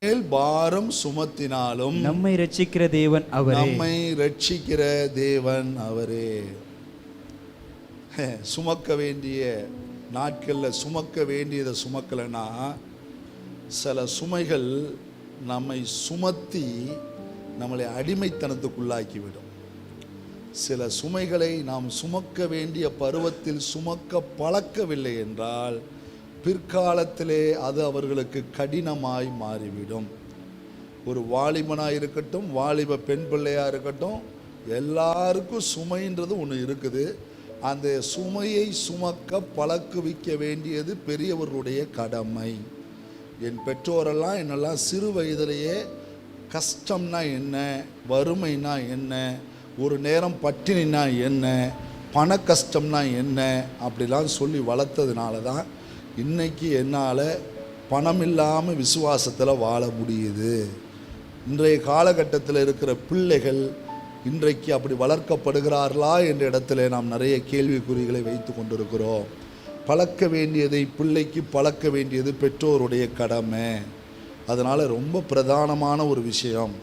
மேல் பாரம் சுமத்தினாலும் நம்மை ரட்சிக்கிற தேவன் அவரே. நம்மை ரட்சிக்கிற தேவன் அவரே. சுமக்க வேண்டிய நாட்களில் சுமக்க வேண்டியதை சுமக்கலைன்னா சில சுமைகள் நம்மை சுமத்தி நம்மளை அடிமைத்தனத்துக்குள்ளாக்கிவிடும். சில சுமைகளை நாம் சுமக்க வேண்டிய பருவத்தில் சுமக்க பழக்கவில்லை என்றால் பிற்காலத்திலே அது அவர்களுக்கு கடினமாய் மாறிவிடும். ஒரு வாலிபனாக இருக்கட்டும், வாலிப பெண் பிள்ளையாக இருக்கட்டும், எல்லாருக்கும் சுமைன்றது ஒன்று இருக்குது. அந்த சுமையை சுமக்க பழக்குவிக்க வேண்டியது பெரியவர்களுடைய கடமை. என் பெற்றோரெல்லாம் என்னெல்லாம் சிறு வயதிலேயே கஷ்டம்னா என்ன, வறுமைனா என்ன, ஒரு நேரம் பட்டினினா என்ன, பண கஷ்டம்னா என்ன அப்படிலாம் சொல்லி வளர்த்ததுனால தான் இன்றைக்கி என்னால் பணம் இல்லாமல் விசுவாசத்தில் வாழ முடியுது. இன்றைய காலகட்டத்தில் இருக்கிற பிள்ளைகள் இன்றைக்கு அப்படி வளர்க்கப்படுகிறார்களா என்ற இடத்துல நாம் நிறைய கேள்விக்குறிகளை வைத்து கொண்டிருக்கிறோம். பழக்க வேண்டியதை பிள்ளைக்கு பழக்க வேண்டியது பெற்றோருடைய கடமை. அதனால் ரொம்ப பிரதானமான ஒரு விஷயம்,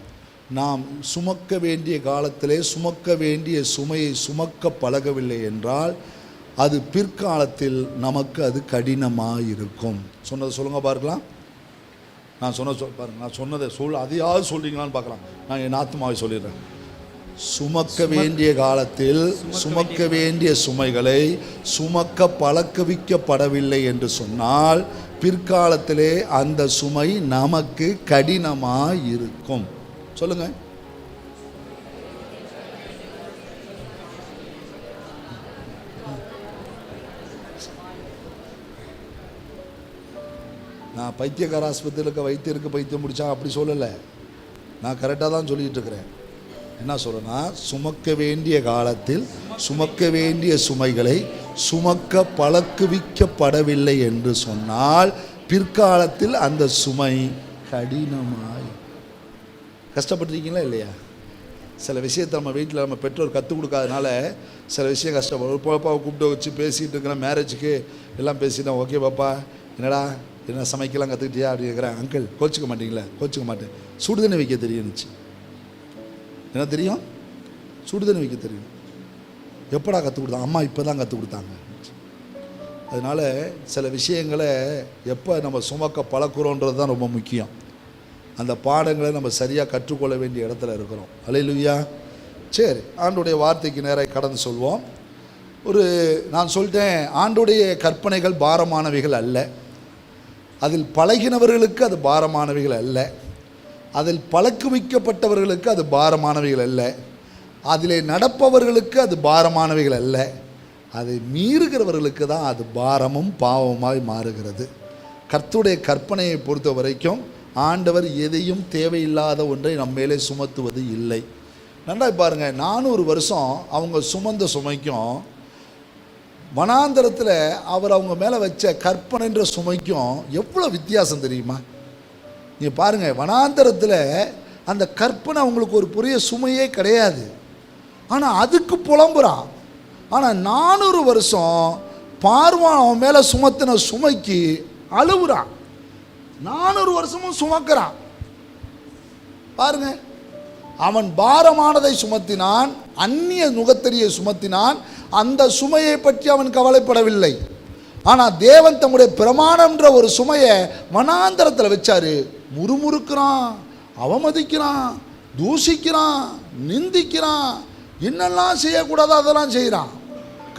நாம் சுமக்க வேண்டிய காலத்திலே சுமக்க வேண்டிய சுமையை சுமக்க பழகவில்லை என்றால் அது பிற்காலத்தில் நமக்கு அது கடினமாக இருக்கும். சொன்னதை சொல்லுங்க பார்க்கலாம். நான் பாருங்க, நான் சொன்னதை அதையாவது சொல்றீங்களான்னு பார்க்கலாம். நான் என் ஆத்மாவை சொல்லிடுறேன். சுமக்க வேண்டிய காலத்தில் சுமக்க வேண்டிய சுமைகளை சுமக்க பழக்கவிக்கப்படவில்லை என்று சொன்னால் பிற்காலத்திலே அந்த சுமை நமக்கு கடினமாக இருக்கும். சொல்லுங்க. நான் பைத்தியக்கார ஆஸ்பத்திரியில் வைத்தியருக்கு பைத்தியம் முடித்தா அப்படி சொல்லலை, நான் கரெக்டாக தான் சொல்லிகிட்டு இருக்கிறேன். என்ன சொல்கிறேன்னா, சுமக்க வேண்டிய காலத்தில் சுமக்க வேண்டிய சுமைகளை சுமக்க பழக்குவிக்கப்படவில்லை என்று சொன்னால் பிற்காலத்தில் அந்த சுமை கடினமாய். கஷ்டப்பட்டுருக்கீங்களா இல்லையா? சில விஷயத்தை நம்ம வீட்டில் நம்ம பெற்றோர் கற்றுக் கொடுக்காதனால சில விஷயம் கஷ்டப்படும். பாப்பாவை கூப்பிட்டு வச்சு பேசிகிட்டு இருக்கிறேன், மேரேஜுக்கு எல்லாம் பேசிட்டேன். ஓகே பாப்பா, என்னடா என்ன சமைக்கலாம் கற்றுக்கிட்டியா அப்படி கேட்குறேன். அங்கிள் கோச்சிக்க மாட்டீங்களா? கோச்சிக்க மாட்டேன். சுடுதண்ணி வைக்க தெரியும்னுச்சு. என்ன தெரியும்? சுடுதண்ணி வைக்க தெரியும். எப்படா கற்றுக் கொடுத்தாங்க? அம்மா இப்போ தான் கற்றுக் கொடுத்தாங்க. அதனால் சில விஷயங்களை எப்போ நம்ம சுமக்க பழக்கிறோன்றது தான் ரொம்ப முக்கியம். அந்த பாடங்களை நம்ம சரியாக கற்றுக்கொள்ள வேண்டிய இடத்துல இருக்கிறோம். அல்லேலூயா. சரி, ஆண்டுடைய வார்த்தைக்கு நேராக கடந்து சொல்வோம். நான் சொல்லிட்டேன், ஆண்டுடைய கற்பனைகள் பாரமானவைகள் அல்ல. அதில் பழகினவர்களுக்கு அது பாரமானவைகள் அல்ல. அதில் பழக்குவிக்கப்பட்டவர்களுக்கு அது பாரமானவைகள் அல்ல. அதிலே நடப்பவர்களுக்கு அது பாரமானவைகள் அல்ல. அதை மீறுகிறவர்களுக்கு தான் அது பாரமும் பாவமாய் மாறுகிறது. கர்த்தருடைய கற்பனையை பொறுத்த வரைக்கும் ஆண்டவர் எதையும் தேவையில்லாத ஒன்றை நம்ம மேலே சுமத்துவது இல்லை. நன்றா பாருங்கள், 400 வருஷம் அவங்க சுமந்த சுமைக்கும் வனாந்தரத்தில் அவர் அவங்க மேலே வச்ச கற்பனைன்ற சுமைக்கும் எவ்வளோ வித்தியாசம் தெரியுமா? நீங்கள் பாருங்கள், வனாந்தரத்தில் அந்த கற்பனை அவங்களுக்கு ஒரு பெரிய சுமையே கிடையாது. ஆனால் அதுக்கு புலம்புறான். ஆனால் 400 வருஷம் பார்வான் அவன் மேலே சுமத்தின சுமைக்கு அழுவுறான். 400 வருஷமும் சுமக்கிறான். பாருங்க, அவன் பாரமானதை சுமத்தினான், அந்நிய நுகத்தடியை சுமத்தினான். அந்த சுமையை பற்றி அவன் கவலைப்படவில்லை. ஆனால் தேவன் தம்முடைய பிரமாணம்ன்ற ஒரு சுமையை வனாந்தரத்தில் வச்சாரு. முறுமுறுக்கிறான், அவமதிக்கிறான், தூஷிக்கிறான், நிந்திக்கிறான், என்னெல்லாம் செய்யக்கூடாதோ அதெல்லாம் செய்கிறான்.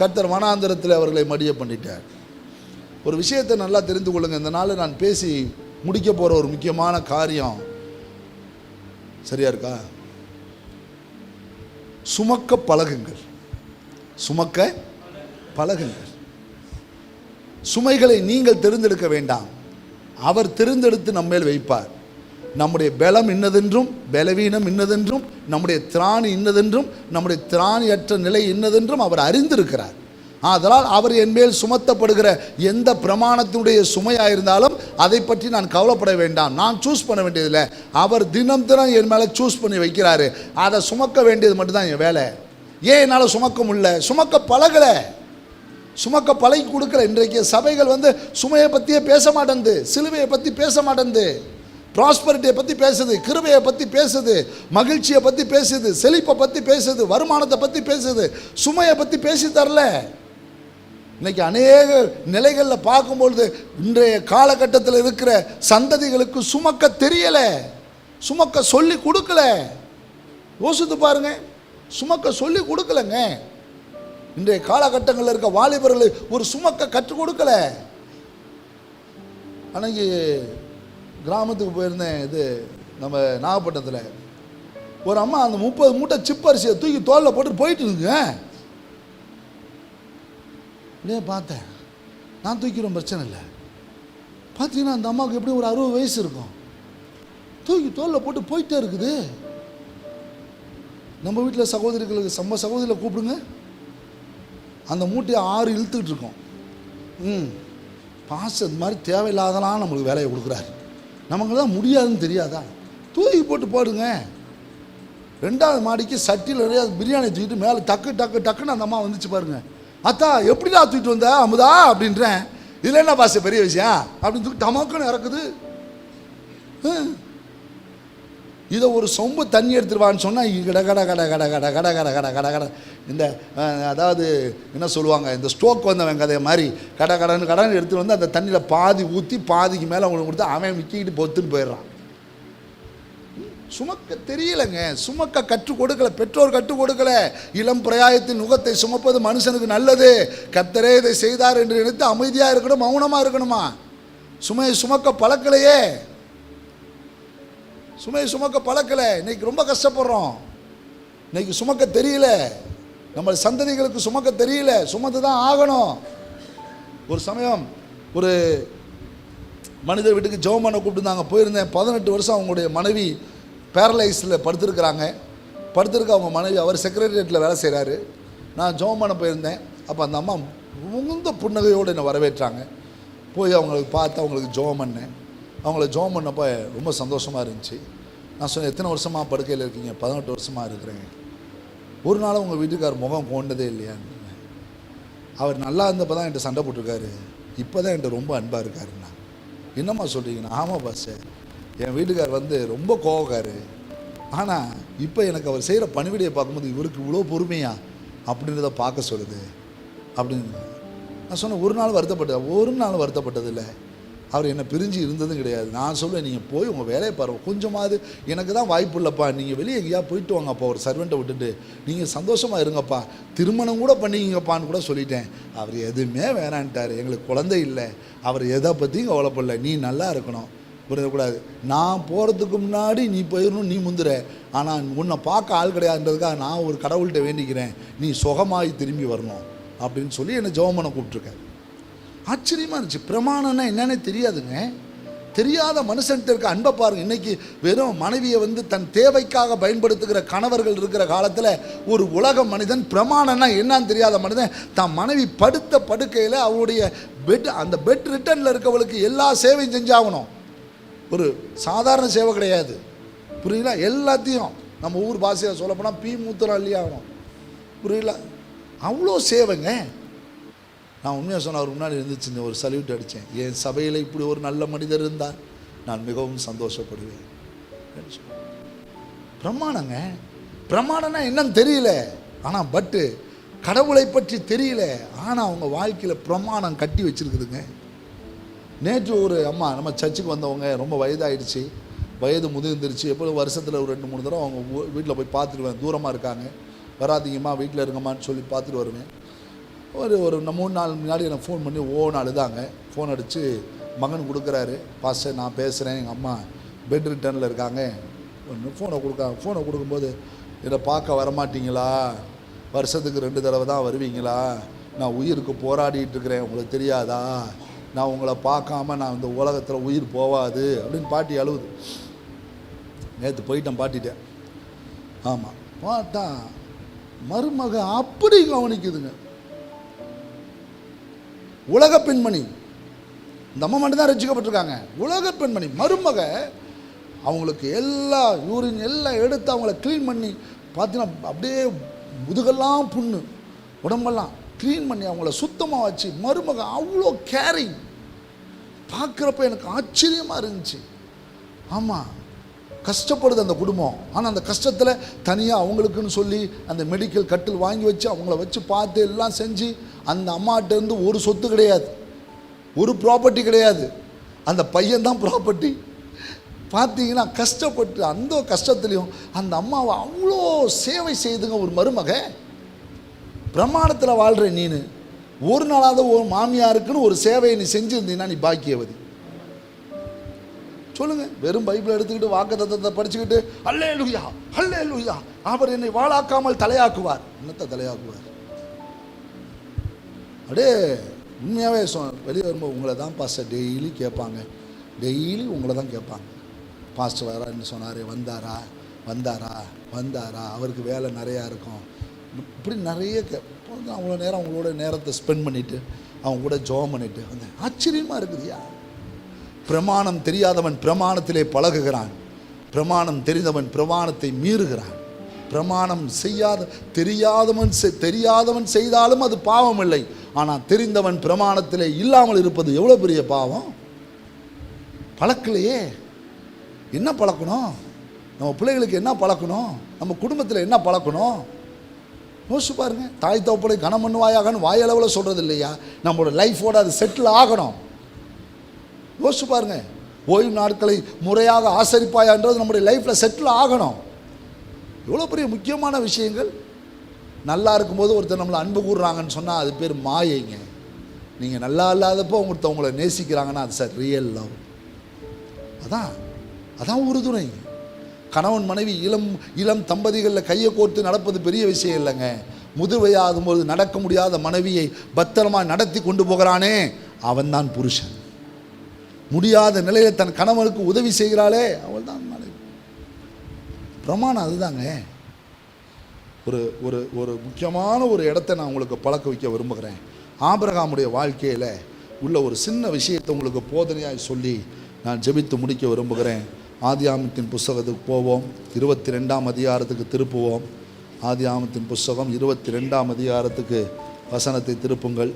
கர்த்தர் வனாந்தரத்தில் அவர்களை மடிய பண்ணிட்டார். ஒரு விஷயத்தை நல்லா தெரிந்து கொள்ளுங்க. இந்த நாள் நான் பேசி முடிக்க போகிற ஒரு முக்கியமான காரியம் சரியா இருக்கா? சுமக்க பழகுங்கள். சுமக்க பழகுங்கள். சுமைகளை நீங்கள் தெரிந்தெடுக்க வேண்டாம், அவர் தெரிந்தெடுத்து நம்மேல் வைப்பார். நம்முடைய பலம் இன்னதென்றும் பலவீனம் இன்னதென்றும் நம்முடைய திராணி இன்னதென்றும் நம்முடைய திராணியற்ற நிலை இன்னதென்றும் அவர் அறிந்திருக்கிறார். அதனால் அவர் என் மேல் சுமத்தப்படுகிற எந்த பிரமாணத்தினுடைய சுமையாக இருந்தாலும் அதை பற்றி நான் கவலைப்பட வேண்டாம். நான் சூஸ் பண்ண வேண்டியதில்லை, அவர் தினம் தினம் என் மேலே சூஸ் பண்ணி வைக்கிறாரு. அதை சுமக்க வேண்டியது மட்டும்தான் என் வேலை. ஏன் என்னால் சுமக்க முடியல? சுமக்க பழகலை, சுமக்க பழகி கொடுக்கல. இன்றைக்கு சபைகள் சுமையை பற்றியே பேச மாட்டேங்குது, சிலுவையை பற்றி பேச மாட்டேங்குது. ப்ராஸ்பரிட்டியை பற்றி பேசுது, கிருபையை பற்றி பேசுது, மகிழ்ச்சியை பற்றி பேசுது, செழிப்பை பற்றி பேசுது, வருமானத்தை பற்றி பேசுது, சுமையை பற்றி பேசி தரல. இன்னைக்கு அநேக நிலைகளில் பார்க்கும்பொழுது இன்றைய காலகட்டத்தில் இருக்கிற சந்ததிகளுக்கு சுமக்க தெரியலை, சுமக்க சொல்லி கொடுக்கல. யோசித்து பாருங்க, சுமக்க சொல்லி கொடுக்கலங்க. இன்றைய காலகட்டங்களில் இருக்க வாலிபர்கள் ஒரு சுமக்க கற்றுக் கொடுக்கல. அன்னைக்கு கிராமத்துக்கு போயிருந்தேன், இது நம்ம நாகப்பட்டினத்தில். ஒரு அம்மா அந்த 30 மூட்டை சிப் அரிசியை தூக்கி தோளில் போட்டு போயிட்டு இருக்குங்க. இல்லையே பார்த்தேன், நான் தூக்கிறோம் பிரச்சனை இல்லை. பார்த்தீங்கன்னா அந்த அம்மாவுக்கு எப்படி ஒரு 60 வயசு இருக்கும், தூக்கி தோளில் போட்டு போயிட்டே இருக்குது. நம்ம வீட்டில் சகோதரிகளுக்கு சகோதரிகளை கூப்பிடுங்க, அந்த மூட்டையை 6 இழுத்துக்கிட்டு இருக்கோம். பாச இது மாதிரி தேவையில்லாதலாம் நம்மளுக்கு வேலையை கொடுக்குறாரு. நமக்கு தான் முடியாதுன்னு தெரியாதா? தூக்கி போட்டு போடுங்க. 2வது மாடிக்கு சட்டியில் நிறையா பிரியாணி தூக்கிட்டு மேலே டக்கு டக்கு டக்குன்னு அந்த அம்மா வந்துச்சு பாருங்க. அத்தா எப்படிடா தூக்கிட்டு வந்த அமுதா அப்படின்றேன். இதில் என்ன பாச பெரிய விஷயம் அப்படின்னு தூக்கி டமாக்குன்னு இறக்குது. இதை ஒரு சொம்பு தண்ணி எடுத்துருவான்னு சொன்னால் கட கட கட கட கட கட கட கட கட கட இந்த அதாவது என்ன சொல்லுவாங்க, இந்த ஸ்ட்ரோக் வந்தவன் கதையை மாதிரி கட கடன்னு கடன்னு எடுத்துகிட்டு வந்து அந்த தண்ணியில் பாதி ஊற்றி பாதிக்கு மேலே அவங்களுக்கு கொடுத்து அவன் மிக்கிக்கிட்டு பொத்துட்டு போயிடுறான். சுமக்க தெரியலைங்க, சுமக்க கற்றுக் கொடுக்கல, பெற்றோர் கற்றுக் கொடுக்கல. இளம் பிரயாயத்தின் நுகத்தை சுமப்பது மனுஷனுக்கு நல்லது, கர்த்தரே இதை செய்தார் என்று நினைத்து அமைதியாக இருக்கணும், மௌனமாக இருக்கணுமா? சுமையை சுமக்க பழக்கலையே, சுமையை சுமக்க பழக்கலை. இன்னைக்கு ரொம்ப கஷ்டப்படுறோம். இன்னைக்கு சுமக்க தெரியல, நம்ம சந்ததிகளுக்கு சுமக்க தெரியல, சுமந்து தான் ஆகணும். ஒரு சமயம் ஒரு மனிதர் வீட்டுக்கு ஜெபம் பண்ண கூப்பிட்டுருந்தாங்க, போயிருந்தேன். 18 வருஷம் அவங்களுடைய மனைவி பேரலைஸில் படுத்திருக்கிறாங்க. படுத்திருக்க அவங்க மனைவி, அவர் செக்ரட்டரியேட்டில் வேலை செய்கிறாரு. நான் ஜெபம் பண்ண போயிருந்தேன். அப்போ அந்த அம்மா முகுந்த புன்னகையோடு என்னை வரவேற்றாங்க. போய் அவங்களுக்கு பார்த்து அவங்களுக்கு ஜெபம் பண்ணேன். அவங்கள ஜெபம் பண்ணப்போ ரொம்ப சந்தோஷமாக இருந்துச்சு. நான் சொன்னேன், எத்தனை வருஷமாக படுக்கையில் இருக்கீங்க? 18 வருஷமாக இருக்கிறேங்க. ஒரு நாளும் உங்கள் வீட்டுக்கார் முகம் கொண்டதே இல்லையான்னு. அவர் நல்லா இருந்தப்போ தான் என்கிட்ட சண்டை போட்டிருக்காரு, இப்போ தான் என்கிட்ட ரொம்ப அன்பாக இருக்காருண்ணா. என்னம்மா சொல்கிறீங்கண்ணா? ஆமாம் பாஸ், என் வீட்டுக்கார் ரொம்ப கோவக்காரு, ஆனால் இப்போ எனக்கு அவர் செய்கிற பணிவிடையை பார்க்கும்போது இவருக்கு இவ்வளோ பொறுமையா அப்படின்றத பார்க்க சொல்லுது அப்படின்னு நான் சொன்னேன். ஒரு நாள் வருத்தப்பட்டது இல்லை. அவர் என்னை பிரிஞ்சு இருந்ததும் கிடையாது. நான் சொல்லுவேன், நீங்கள் போய் உங்கள் வேலையை பாருங்கள், கொஞ்சமாவது எனக்கு தான் வாய்ப்பு இல்லைப்பா, நீங்கள் வெளியே எங்கேயா போயிட்டு வாங்கப்பா, ஒரு சர்வெண்ட்டை விட்டுட்டு நீங்கள் சந்தோஷமாக இருங்கப்பா, திருமணம் கூட பண்ணிக்கிங்கப்பான்னு கூட சொல்லிட்டேன். அவர் எதுவுமே வேணான்ட்டார். எங்களுக்கு குழந்தை இல்லை, அவர் எதை பற்றியும் கவலைப்படல. நீ நல்லா இருக்கணும், புரியக்கூடாது, நான் போகிறதுக்கு முன்னாடி நீ போயிடணும், நீ முந்துற, ஆனால் உன்னை பார்க்க ஆள் கிடையாதுன்றதுக்காக நான் ஒரு கடவுள்கிட்ட வேண்டிக்கிறேன், நீ சுகமாகி திரும்பி வரணும் அப்படின்னு சொல்லி என்னை ஜெபம் பண்ண கூப்பிட்ருக்கேன். ஆச்சரியமாக இருந்துச்சு. பிரமாணம்னா என்னன்னே தெரியாதுங்க. தெரியாத மனுஷன்ட்டு இருக்க அன்பை பாருங்க. இன்றைக்கி வெறும் மனைவியை தன் தேவைக்காக பயன்படுத்துகிற கணவர்கள் இருக்கிற காலத்தில் ஒரு உலக மனிதன் பிரமாணம்னா என்னன்னு தெரியாத மனிதன் தான் மனைவி படுத்த படுக்கையில் அவருடைய அந்த பெட் ரிட்டர்னில் இருக்கவளுக்கு எல்லா சேவையும் செஞ்சாகணும். ஒரு சாதாரண சேவை கிடையாது, புரியல? எல்லாத்தையும் நம்ம ஊர் பாஷையில் சொல்லப்போனால் பீ மூத்திரம் அள்ளி ஆகணும், புரியல? அவ்வளோ சேவைங்க. நான் உண்மையாக சொன்ன அவர் முன்னாடி இருந்துச்சு, ஒரு சல்யூட் அடித்தேன். என் சபையில் இப்படி ஒரு நல்ல மனிதர் இருந்தால் நான் மிகவும் சந்தோஷப்படுவேன். பிரமாணங்க, பிரமாணம்னா என்னன்னு தெரியல, ஆனால் கடவுளை பற்றி தெரியல, ஆனால் அவங்க வாழ்க்கையில் பிரமாணம் கட்டி வச்சுருக்குதுங்க. நேற்று ஒரு அம்மா நம்ம சர்ச்சுக்கு வந்தவங்க, ரொம்ப வயதாகிடுச்சு, வயது முதிர்ந்துருச்சு. எப்போதும் வருஷத்தில் ஒரு 2-3 தடவை அவங்க வீட்டில் போய் பார்த்துருவேன். தூரமாக இருக்காங்க, வராதிங்கம்மா வீட்டில் இருங்கம்மான்னு சொல்லி பார்த்துட்டு வருவேன். ஒரு 3 நாள் முன்னாடி எனக்கு ஃபோன் பண்ணி அழுதாங்க. ஃபோன் அடித்து மகன் கொடுக்குறாரு, பாஸ்டர் நான் பேசுகிறேன், எங்கள் அம்மா பெட் ரிட்டர்னில் இருக்காங்க. ஃபோனை கொடுக்கும்போது, என்னை பார்க்க வரமாட்டிங்களா, வருஷத்துக்கு 2 தடவை தான் வருவீங்களா, நான் உயிருக்கு போராடிட்டு இருக்கிறேன், உங்களுக்கு தெரியாதா, நான் உங்களை பார்க்காம நான் இந்த உலகத்தில் உயிர் போவாது அப்படின்னு பாட்டி அழுவுது. நேற்று போயிட்டேன், பாட்டிட்டேன். ஆமாம், பார்த்தா மருமக அப்படி கவனிக்குதுங்க. உலக பெண்மணி, இந்த அம்மா மட்டும் தான் ரசிக்கப்பட்டிருக்காங்க. உலக பெண்மணி மருமக அவங்களுக்கு எல்லா யூரின் எல்லாம் எடுத்து அவங்கள க்ளீன் பண்ணி பார்த்தீங்கன்னா அப்படியே முதுகெல்லாம் புண்ணு, உடம்பெல்லாம் க்ளீன் பண்ணி அவங்கள சுத்தமாக வச்சு மருமக அவ்வளோ கேரிங். பார்க்குறப்ப எனக்கு ஆச்சரியமாக இருந்துச்சு. ஆமாம், கஷ்டப்படுது அந்த குடும்பம். ஆனால் அந்த கஷ்டத்தில் தனியாக அவங்களுக்குன்னு சொல்லி அந்த மெடிக்கல் கட்டில் வாங்கி வச்சு அவங்கள வச்சு பார்த்து எல்லாம் செஞ்சு அந்த அம்மாட்டேருந்து ஒரு சொத்து கிடையாது, ஒரு ப்ராப்பர்ட்டி கிடையாது, அந்த பையன்தான் ப்ராப்பர்ட்டி. பார்த்தீங்கன்னா கஷ்டப்பட்டு அந்த கஷ்டத்துலேயும் அந்த அம்மாவை அவ்வளோ சேவை செய்துங்க. ஒரு மருமக பிரமாணத்தில் வாழ்கிற நீனு ஒரு நாளாவது ஒரு மாமியாருக்குன்னு ஒரு சேவையை நீ செஞ்சுருந்தீங்கன்னா நீ பாக்கியவதி. சொல்லுங்க, வெறும் பைபிள் எடுத்துக்கிட்டு வாக்குத்தத்தத்தை படிச்சுக்கிட்டு அல்லேலூயா அல்லேலூயா அவர் என்னை வாளாக்காமல் தலையாக்குவார். என்னத்தை தலையாக்குவார்? அப்படியே உண்மையாகவே வெளியே வரும்போது உங்களை தான் பாஸ்டர் டெய்லி கேட்பாங்க, டெய்லி உங்களை தான் கேட்பாங்க. பாஸ்டர் வரான்னு சொன்னார், வந்தாரா வந்தாரா வந்தாரா, அவருக்கு வேலை நிறையா இருக்கும், இப்படி நிறைய அவ்வளோ நேரம் அவங்களோட நேரத்தை ஸ்பெண்ட் பண்ணிவிட்டு அவங்க கூட ஜெபம் பண்ணிவிட்டு வந்தேன். ஆச்சரியமாக இருக்குதுயா. பிரமாணம் தெரியாதவன் பிரமாணத்திலே பழகுகிறான், பிரமாணம் தெரிந்தவன் பிரமாணத்தை மீறுகிறான். பிரமாணம் தெரியாதவன் செய்தாலும் அது பாவம் இல்லை, ஆனால் தெரிந்தவன் பிரமாணத்திலே இல்லாமல் இருப்பது எவ்வளோ பெரிய பாவம். பழக்கலையே. என்ன பழக்கணும்? நம்ம பிள்ளைகளுக்கு என்ன பழக்கணும்? நம்ம குடும்பத்தில் என்ன பழக்கணும்? யோசிச்சு பாருங்க. தாய் தகப்பனை கனம் பண்ணுவாயாகன்னு வாயளவில் சொல்கிறது இல்லையா, நம்மளோட லைஃபோட அது செட்டில் ஆகணும். யோசிச்சு பாருங்க. ஓய்வு நாட்களை முறையாக ஆசரிப்பாயான்றது நம்முடைய லைஃப்பில் செட்டில் ஆகணும். எவ்வளோ பெரிய முக்கியமான விஷயங்கள். நல்லா இருக்கும்போது ஒருத்தர் நம்மளை அன்பு கூறுறாங்கன்னு சொன்னால் அது பேர் மாயைங்க. நீங்கள் நல்லா இல்லாதப்போ ஒருத்தவங்களை நேசிக்கிறாங்கன்னா அது சார் ரியல் லவ். அதான் உறுதுணை. கணவன் மனைவி இளம் தம்பதிகளில் கையை கோர்த்து நடப்பது பெரிய விஷயம் இல்லைங்க. முதுவையாகும்போது நடக்க முடியாத மனைவியை பத்திரமா நடத்தி கொண்டு போகிறானே அவன்தான் புருஷன். முடியாத நிலையில் தன் கணவனுக்கு உதவி செய்கிறாளே அவள் தான் மனைவி. பிரமாணம் அதுதாங்க. ஒரு ஒரு ஒரு முக்கியமான ஒரு இடத்தை நான் உங்களுக்கு பழக்க வைக்க விரும்புகிறேன். ஆபிரகாமுடைய வாழ்க்கையில் உள்ள ஒரு சின்ன விஷயத்தை உங்களுக்கு போதனையாக சொல்லி நான் ஜெபித்து முடிக்க விரும்புகிறேன். ஆதியாகமத்தின் புஸ்தகத்துக்கு போவோம், 22ஆம் அதிகாரத்துக்கு திருப்புவோம். ஆதியாகமத்தின் புஸ்தகம் 22ஆம் அதிகாரத்துக்கு வசனத்தை திருப்புங்கள்,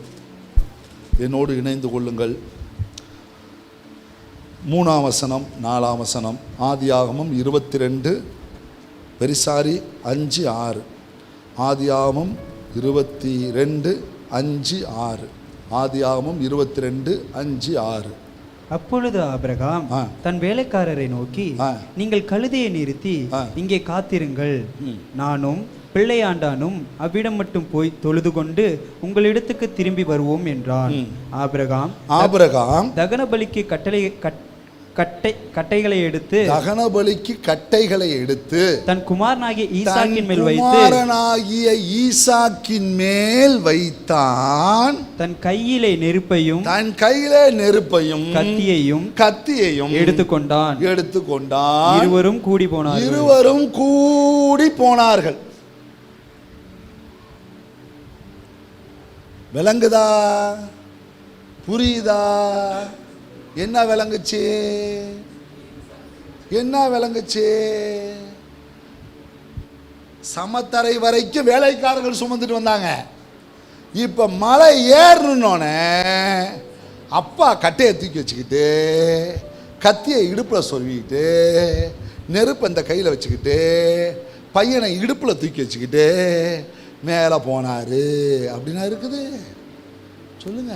என்னோடு இணைந்து கொள்ளுங்கள். 3ஆம் வசனம் 4ஆம் வசனம். ஆதியாகமம் 22 5 6. ஆதியாகமம் 22 5 6. ஆதியாகமம் 22 5 6. அப்பொழுது ஆபிரகாம் தன் வேலைக்காரரை நோக்கி, நீங்கள் கழுதையை நிறுத்தி இங்கே காத்திருங்கள், நானும் பிள்ளையாண்டானும் அவ்விடம் மட்டும் போய் தொழுது கொண்டு உங்களிடத்துக்கு திரும்பி வருவோம் என்றான். ஆபிரகாம் தகன பலிக்கு கட்டைகளை எடுத்து தன் குமாரனாகிய ஈசாக்கின் மேல் வைத்தான். தன் கையிலே நெருப்பையும் கத்தியையும் எடுத்துக்கொண்டான். இருவரும் கூடி போனார்கள். விளங்குதா? புரியுதா? என்ன விளங்குச்சு? சமத்தரை வரைக்கும் வேலைக்காரர்கள் சுமந்துட்டு வந்தாங்க. இப்ப மலை ஏறணுன்னே அப்பா கட்டையை தூக்கி வச்சுக்கிட்டு, கத்தியை இடுப்பில் சொல்லிக்கிட்டு, நெருப்பு அந்த கையில் வச்சுக்கிட்டு, பையனை இடுப்பில் தூக்கி வச்சுக்கிட்டு மேலே போனார். அப்படின்னா இருக்குது. சொல்லுங்க.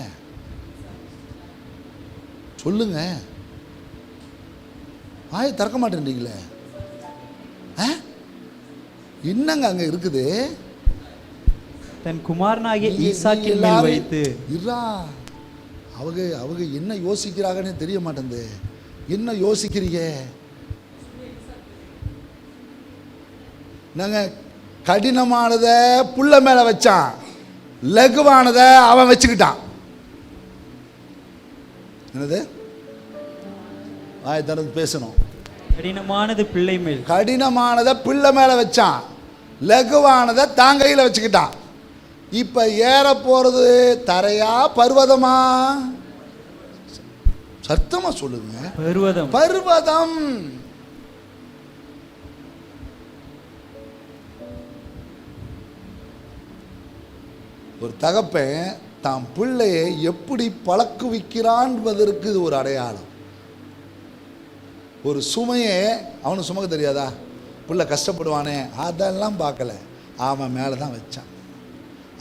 வாயை திறக்க மாட்டேன்றீங்களே. என்னங்க அங்க இருக்குது? தன் குமாரனாகிய ஈசாக்கின் மேல் வைத்து. அவங்க என்ன யோசிக்கிறாங்கன்னு தெரிய மாட்டேங்குது. என்ன யோசிக்கிறீங்க? நாங்க கடினமானத புள்ள மேல வச்சான், லகுவானத அவன் வச்சுக்கிட்டான். என்னது? திறந்து பேசணும். கடினமானத பிள்ளை மேல வச்சான், லகுவானதை தாங்கையில் வச்சுக்கிட்டான். இப்ப ஏற போறது தரையா பர்வதமா? சத்தமா சொல்லுங்க. பர்வதம். ஒரு தகப்பன் தான் பிள்ளையை எப்படி பழக்குவிக்கிறான் என்பதற்கு இது ஒரு அடையாளம். ஒரு சுமையே அவனுக்கு சுமக்க தெரியாதா? பிள்ளை கஷ்டப்படுவானே, அதெல்லாம் பார்க்கல. அவன் மேலே தான் வச்சான்.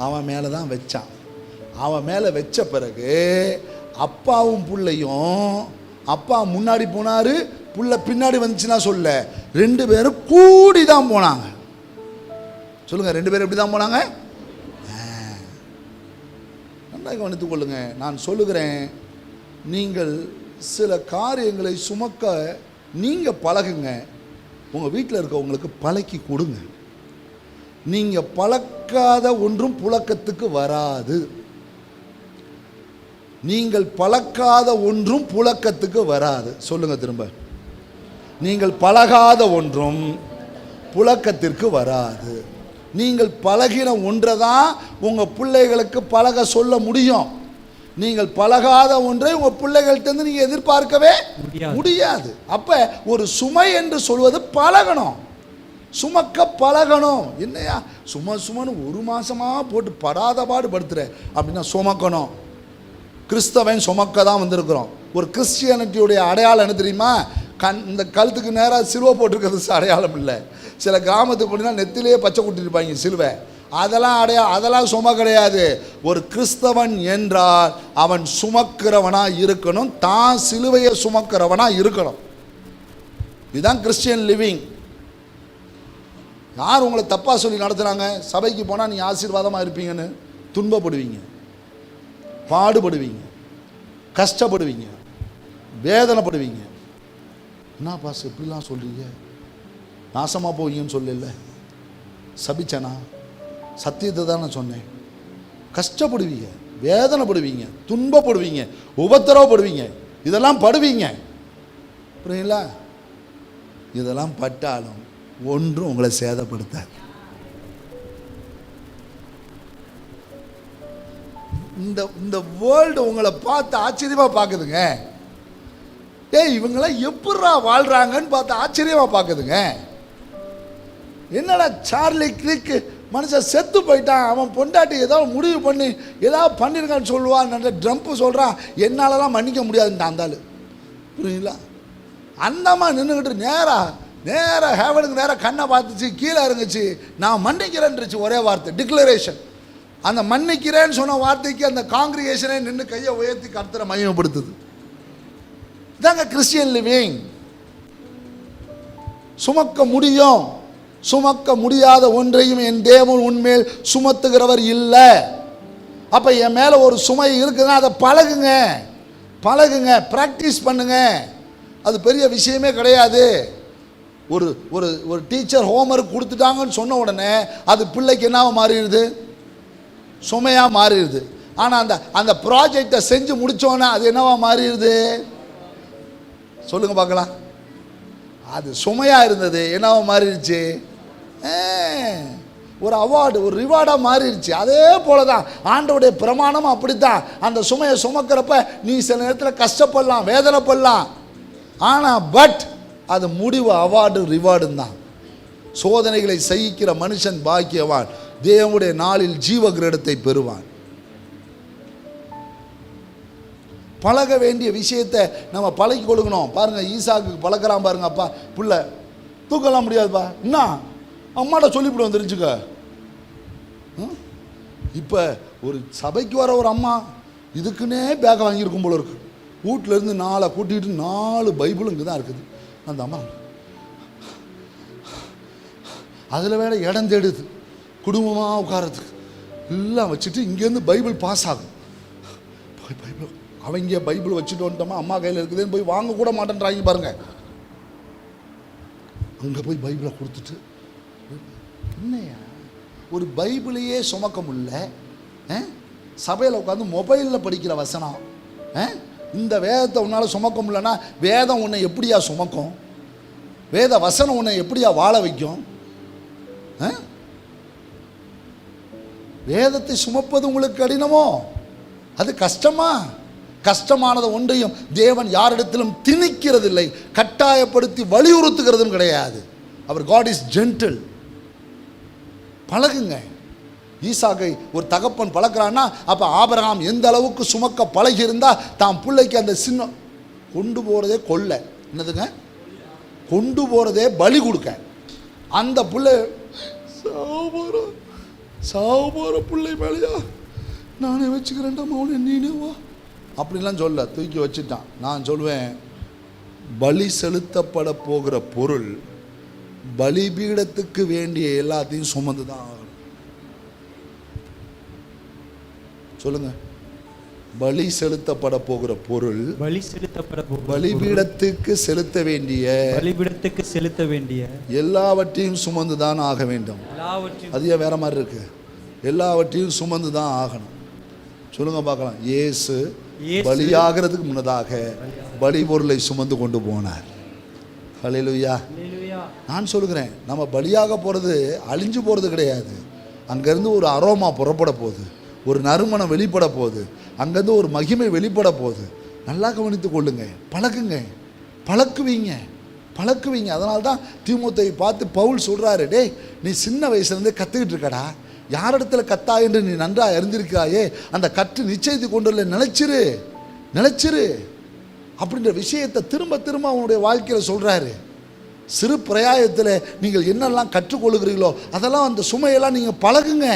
அவன் மேலே தான் வச்சான். அவன் மேலே வச்ச பிறகு அப்பாவும் பிள்ளையும், அப்பா முன்னாடி போனார், புள்ள பின்னாடி வந்துச்சுன்னா சொல்ல, 2 பேரும் கூடி தான் போனாங்க. சொல்லுங்க, 2 பேரும் எப்படி தான் போனாங்க? நன்றாக கவனித்துக் கொள்ளுங்க. நான் சொல்லுகிறேன், நீங்கள் சில காரியங்களை சுமக்க நீங்கள் பழகுங்க. உங்கள் வீட்டில் இருக்கவங்களுக்கு பழக்கி கொடுங்க. நீங்கள் பழக்காத ஒன்றும் புழக்கத்துக்கு வராது. நீங்கள் பழக்காத ஒன்றும் புழக்கத்துக்கு வராது. சொல்லுங்க திரும்ப. நீங்கள் பழகாத ஒன்றும் புழக்கத்திற்கு வராது. நீங்கள் பழகின ஒன்றை தான் உங்கள் பிள்ளைகளுக்கு பழக சொல்ல முடியும். நீங்கள் பழகாத ஒன்றை உங்கள் பிள்ளைகள்கிட்ட நீங்கள் எதிர்பார்க்கவே முடியாது. அப்போ ஒரு சுமை என்று சொல்வது பழகணும், சுமக்க பழகணும். என்னையா சுமன்னு 1 மாதமாக போட்டு படாத பாடு படுத்துற அப்படின்னா சுமக்கணும். கிறிஸ்தவன் சுமக்க தான் வந்திருக்கிறோம். ஒரு கிறிஸ்டியானிட்டியுடைய அடையாளம் என்ன தெரியுமா? இந்த கழுத்துக்கு நேராக சிலுவை போட்டிருக்கிறது அடையாளம் இல்லை. சில கிராமத்துக்கு போனீங்கன்னா நெத்திலேயே பச்சை குட்டிருப்பாங்க சிலுவை. அதெல்லாம் சும கிடையாது. ஒரு கிறிஸ்தவன் என்றால் அவன் சுமக்கிறவனாக இருக்கணும், தான் சிலுவையை சுமக்கிறவனாக இருக்கணும். இதுதான் கிறிஸ்டியன் லிவிங். யார் உங்களை தப்பாக சொல்லி நடத்துகிறாங்க? சபைக்கு போனால் நீ ஆசீர்வாதமாக இருப்பீங்கன்னு துன்பப்படுவீங்க, பாடுபடுவீங்க, கஷ்டப்படுவீங்க, வேதனைப்படுவீங்க. என்ன பாஸ் எப்படிலாம் சொல்கிறீங்க? நாசமாக போவீங்கன்னு சொல்லல, சபிச்சனா? சத்தியத்தை தான் நான் சொன்னேன். கஷ்டப்படுவீங்க, வேதனைப்படுவீங்க, துன்பப்படுவீங்க, உபத்திரவப்படுவீங்க, இதெல்லாம் படுவீங்க. புரியுங்களா? இதெல்லாம் பட்டாலும் ஒன்றும் உங்களை சேதப்படுத்தாது. இந்த வேர்ல்டு உங்களை பார்த்து ஆச்சரியமாக பார்க்குதுங்க. இவங்களாம் எப்படா வாழ்கிறாங்கன்னு பார்த்து ஆச்சரியமாக பார்க்குதுங்க. என்னடா சார்லி கிரிக்கு மனுஷன் செத்து போயிட்டான், அவன் பொண்டாட்டி ஏதாவது முடிவு பண்ணி ஏதாவது பண்ணியிருக்கான்னு சொல்லுவான், ட்ரம்ப்பு சொல்கிறான், என்னாலலாம் மன்னிக்க முடியாதுன்ட்டு அந்த ஆள். புரியுங்களா? அந்தம்மா நின்றுக்கிட்டு நேராக ஹேவனுக்கு நேராக கண்ணை பார்த்துச்சு, கீழே இறங்குச்சு, நான் மன்னிக்கிறேன்னுச்சு ஒரே வார்த்தை, டிக்ளரேஷன். அந்த மன்னிக்கிறேன்னு சொன்ன வார்த்தைக்கு அந்த காங்கிரிகேஷனே நின்று கையை உயர்த்தி கர்த்தரை மகிமைப்படுத்துது. இதாங்க கிறிஸ்டியன் லிவிங். சுமக்க முடியும். சுமக்க முடியாத ஒன்றையும் என் தேவன் உன்மேல் சுமத்துகிறவர் இல்லை. அப்போ என் மேலே ஒரு சுமை இருக்குதுன்னா அதை பழகுங்க, ப்ராக்டிஸ் பண்ணுங்க. அது பெரிய விஷயமே கிடையாது. ஒரு ஒரு ஒரு டீச்சர் ஹோம்ஒர்க் கொடுத்துட்டாங்கன்னு சொன்ன உடனே அது பிள்ளைக்கு என்னவா மாறிடுது? சுமையாக மாறிடுது. ஆனால் அந்த ப்ராஜெக்டை செஞ்சு முடித்தோன்னே அது என்னவா மாறிடுது? சொல்லுங்க பார்க்கலாம். அது சுமையாக இருந்தது என்னவா மாறிடுச்சு? ஒரு அவார்டு, ஒரு ரிவார்டாக மாறிடுச்சு. அதே போல தான் ஆண்டவருடைய பிரமாணம் அப்படித்தான். அந்த சுமையை சுமக்கிறப்ப நீ சில நேரத்தில் கஷ்டப்படலாம், வேதனைப்படலாம். ஆனால் அது முடிவு அவார்டு ரிவார்டும் தான். சோதனைகளை சகிக்கிற மனுஷன் பாக்கியவான், தேவனுடைய நாளில் ஜீவ கிரீடத்தை பெறுவான். பழக வேண்டிய விஷயத்தை நம்ம பழகி கொடுக்கணும். பாருங்கள், ஈசாக்கு பழக்கிறான் பாருங்க. அப்பா புள்ள தூக்கலாம் முடியாதுப்பா, என்ன அம்மாட்ட சொல்லிவிடுவோம் தெரிஞ்சுக்க. இப்போ ஒரு சபைக்கு வர ஒரு அம்மா இதுக்குன்னே பேக்கை வாங்கியிருக்கும் போல இருக்கு. வீட்டிலேருந்து 4 கூட்டிகிட்டு 4 பைபிளும் இங்கே தான் இருக்குது. அந்த அம்மா அதில் வேற இடம் தேடுது குடும்பமாக உட்காரத்துக்கு. எல்லாம் வச்சுட்டு இங்கேருந்து பைபிள் பாஸ் ஆகும். பைபிள் அவங்க பைபிள் வச்சுட்டு வந்துட்டோமா, அம்மா கையில் இருக்குதுன்னு போய் வாங்க கூட மாட்டேன்றாங்க பாருங்க. அங்கே போய் பைபிளை கொடுத்துட்டு, என்னையா ஒரு பைபிளையே சுமக்க முடியல, சபையில் உட்காந்து மொபைலில் படிக்கிற வசனம், இந்த வேதத்தை உன்னால் சுமக்க முடியலன்னா வேதம் உன்னை எப்படியா சுமக்கும்? வேத வசனம் உன்னை எப்படியா வாழ வைக்கும்? வேதத்தை சுமப்பது உங்களுக்கு கடினமோ? அது கஷ்டமா? கஷ்டமானது ஒன்றையும் தேவன் யாரிடத்திலும் திணிக்கிறதில்லை, கட்டாயப்படுத்தி வலியுறுத்துகிறதும் கிடையாது. அவர் காட் இஸ் ஜென்டில். பழகுங்க. ஈசாக்கை ஒரு தகப்பன் பழக்கிறான்னா அப்போ ஆபிரகாம் எந்த அளவுக்கு சுமக்க பழகி இருந்தால் தான் பிள்ளைக்கு அந்த சின்ன கொண்டு போகிறதே கொல்ல, என்னதுங்க கொண்டு போகிறதே பலி கொடுக்க. அந்த பிள்ளை சாவர பிள்ளை மேலையா நானே வச்சுக்கிறேன்டா மௌன நீனே வா அப்படின்லாம் சொல்ல தூக்கி வச்சுட்டான். நான் சொல்லுவேன், பலி செலுத்தப்பட போகிற பொருள் பலிபீடத்துக்கு வேண்டிய எல்லாத்தையும் சுமந்து தான் ஆகணும். சொல்லுங்க, பலி செலுத்தப்பட போகிற பொருள் பலிபீடத்துக்கு செலுத்த வேண்டிய எல்லாவற்றையும் சுமந்து தான் ஆக வேண்டும். அது வேற மாதிரி இருக்கு. எல்லாவற்றையும் சுமந்து தான் ஆகணும். சொல்லுங்க பார்க்கலாம். இயேசு பலியாகிறதுக்கு முன்னதாக பலி பொருளை சுமந்து கொண்டு போனார். ஹல்லேலூயா. நான் சொல்லுகிறேன், நம்ம பலியாக போகிறது அழிஞ்சு போகிறது கிடையாது. அங்கேருந்து ஒரு அரோமா புறப்பட போகுது, ஒரு நறுமணம் வெளிப்பட போகுது, அங்கேருந்து ஒரு மகிமை வெளிப்பட போகுது. நல்லா கவனித்து கொள்ளுங்க, பழக்குவீங்க. அதனால தான் தீமோத்தேயை பார்த்து பவுல் சொல்கிறாரு, டேய் நீ சின்ன வயசுலேருந்தே கற்றுக்கிட்டு இருக்கடா, யாரிடத்துல கத்தா என்று நீ நன்றாக அறிந்திருக்கிறாயே, அந்த கற்று நிச்சயத்தை கொண்டு நிலைச்சிரு அப்படின்ற விஷயத்தை திரும்ப திரும்ப அவனுடைய வாழ்க்கையில் சொல்கிறாரு. சிறு பிரயாயத்தில் நீங்கள் என்னெல்லாம் கற்றுக்கொள்ளுகிறீங்களோ அதெல்லாம் அந்த சுமையெல்லாம் நீங்கள் பழகுங்க.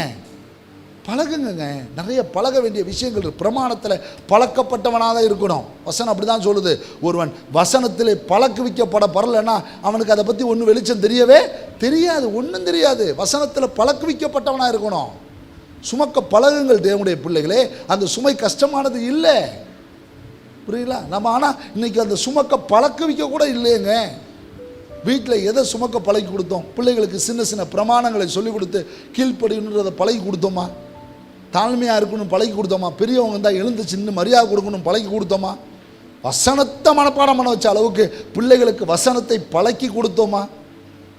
நிறைய பழக வேண்டிய விஷயங்கள் இருக்கு. பிரமாணத்தில் பழக்கப்பட்டவனாக தான் இருக்கணும். வசனம் அப்படி தான் சொல்லுது. ஒருவன் வசனத்தில் பழக்குவிக்கப்பட பரலன்னா அவனுக்கு அதை பற்றி ஒன்றும் வெளிச்சம் தெரியாது, ஒன்றும் தெரியாது. வசனத்தில் பழக்குவிக்கப்பட்டவனாக இருக்கணும். சுமக்க பழகுங்கள் தேவனுடைய பிள்ளைகளே. அந்த சுமை கஷ்டமானது இல்லை, புரியுங்களா? நம்ம ஆனால் இன்னைக்கு அந்த சுமக்க பழக்குவிக்க கூட இல்லைங்க. வீட்டில் எதை சுமக்க பழகி கொடுத்தோம்? பிள்ளைகளுக்கு சின்ன சின்ன பிரமாணங்களை சொல்லிக் கொடுத்து கீழ்ப்படின்றதை பழகி கொடுத்தோமா? தாழ்மையாக இருக்கணும் பழகி கொடுத்தோமா? பெரியவங்க இருந்தால் எழுந்து சின்ன மரியாதை கொடுக்கணும் பழகி கொடுத்தோமா? வசனத்தை மனப்பாடம் பண்ண வச்ச அளவுக்கு பிள்ளைகளுக்கு வசனத்தை பழக்கி கொடுத்தோமா?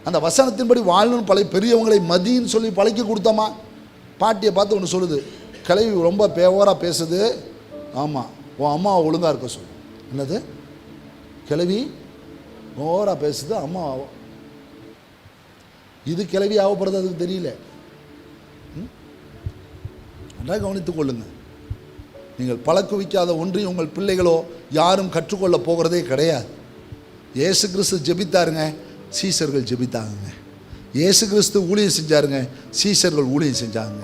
அந்த வசனத்தின்படி வாழணும் பெரியவங்களை மதின்னு சொல்லி பழக்கி கொடுத்தோமா? பாட்டியை பார்த்து ஒன்று சொல்லுது, கிளவி ரொம்ப பேவராக பேசுது. ஆமாம், உன் அம்மாவை ஒழுங்காக இருக்க சொல்லு. என்னது கிளவி ஓவராக பேசுது அம்மா? இது கிளவி ஆகப்படுறது அதுக்கு தெரியல. நன்றாக கவனித்துக் கொள்ளுங்க. நீங்கள் பழக்குவிக்காத ஒன்றை உங்கள் பிள்ளைகளோ யாரும் கற்றுக்கொள்ள போகிறதே கிடையாது. இயேசு கிறிஸ்து ஜெபித்தாருங்க, சீசர்கள் ஜெபித்தாங்க. இயேசு கிறிஸ்து ஊழியம் செஞ்சாருங்க, சீசர்கள் ஊழியம் செஞ்சாங்க.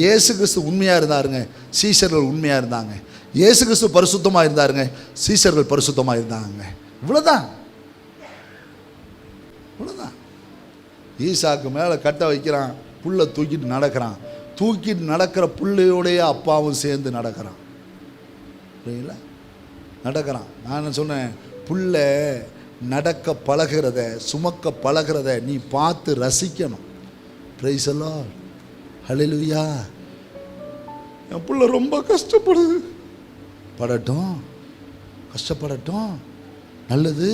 இயேசு கிறிஸ்து உண்மையாக இருந்தாருங்க, சீசர்கள் உண்மையாக இருந்தாங்க. இயேசு கிறிஸ்து பரிசுத்தமாக இருந்தாருங்க, சீசர்கள் பரிசுத்தமாக இருந்தாங்க. இவ்வளோதான். ஈசாக்கு மேலே கட்ட வைக்கிறான், புல்லை தூக்கிட்டு நடக்கிற புள்ளையோடைய அப்பாவும் சேர்ந்து நடக்கிறான். நான் என்ன சொன்னேன், புள்ள நடக்க பழகிறத சுமக்க பழகிறத நீ பார்த்து ரசிக்கணும். Praise the Lord. ஹல்லேலூயா. என் புள்ள ரொம்ப கஷ்டப்படுது, கஷ்டப்படட்டும், நல்லது.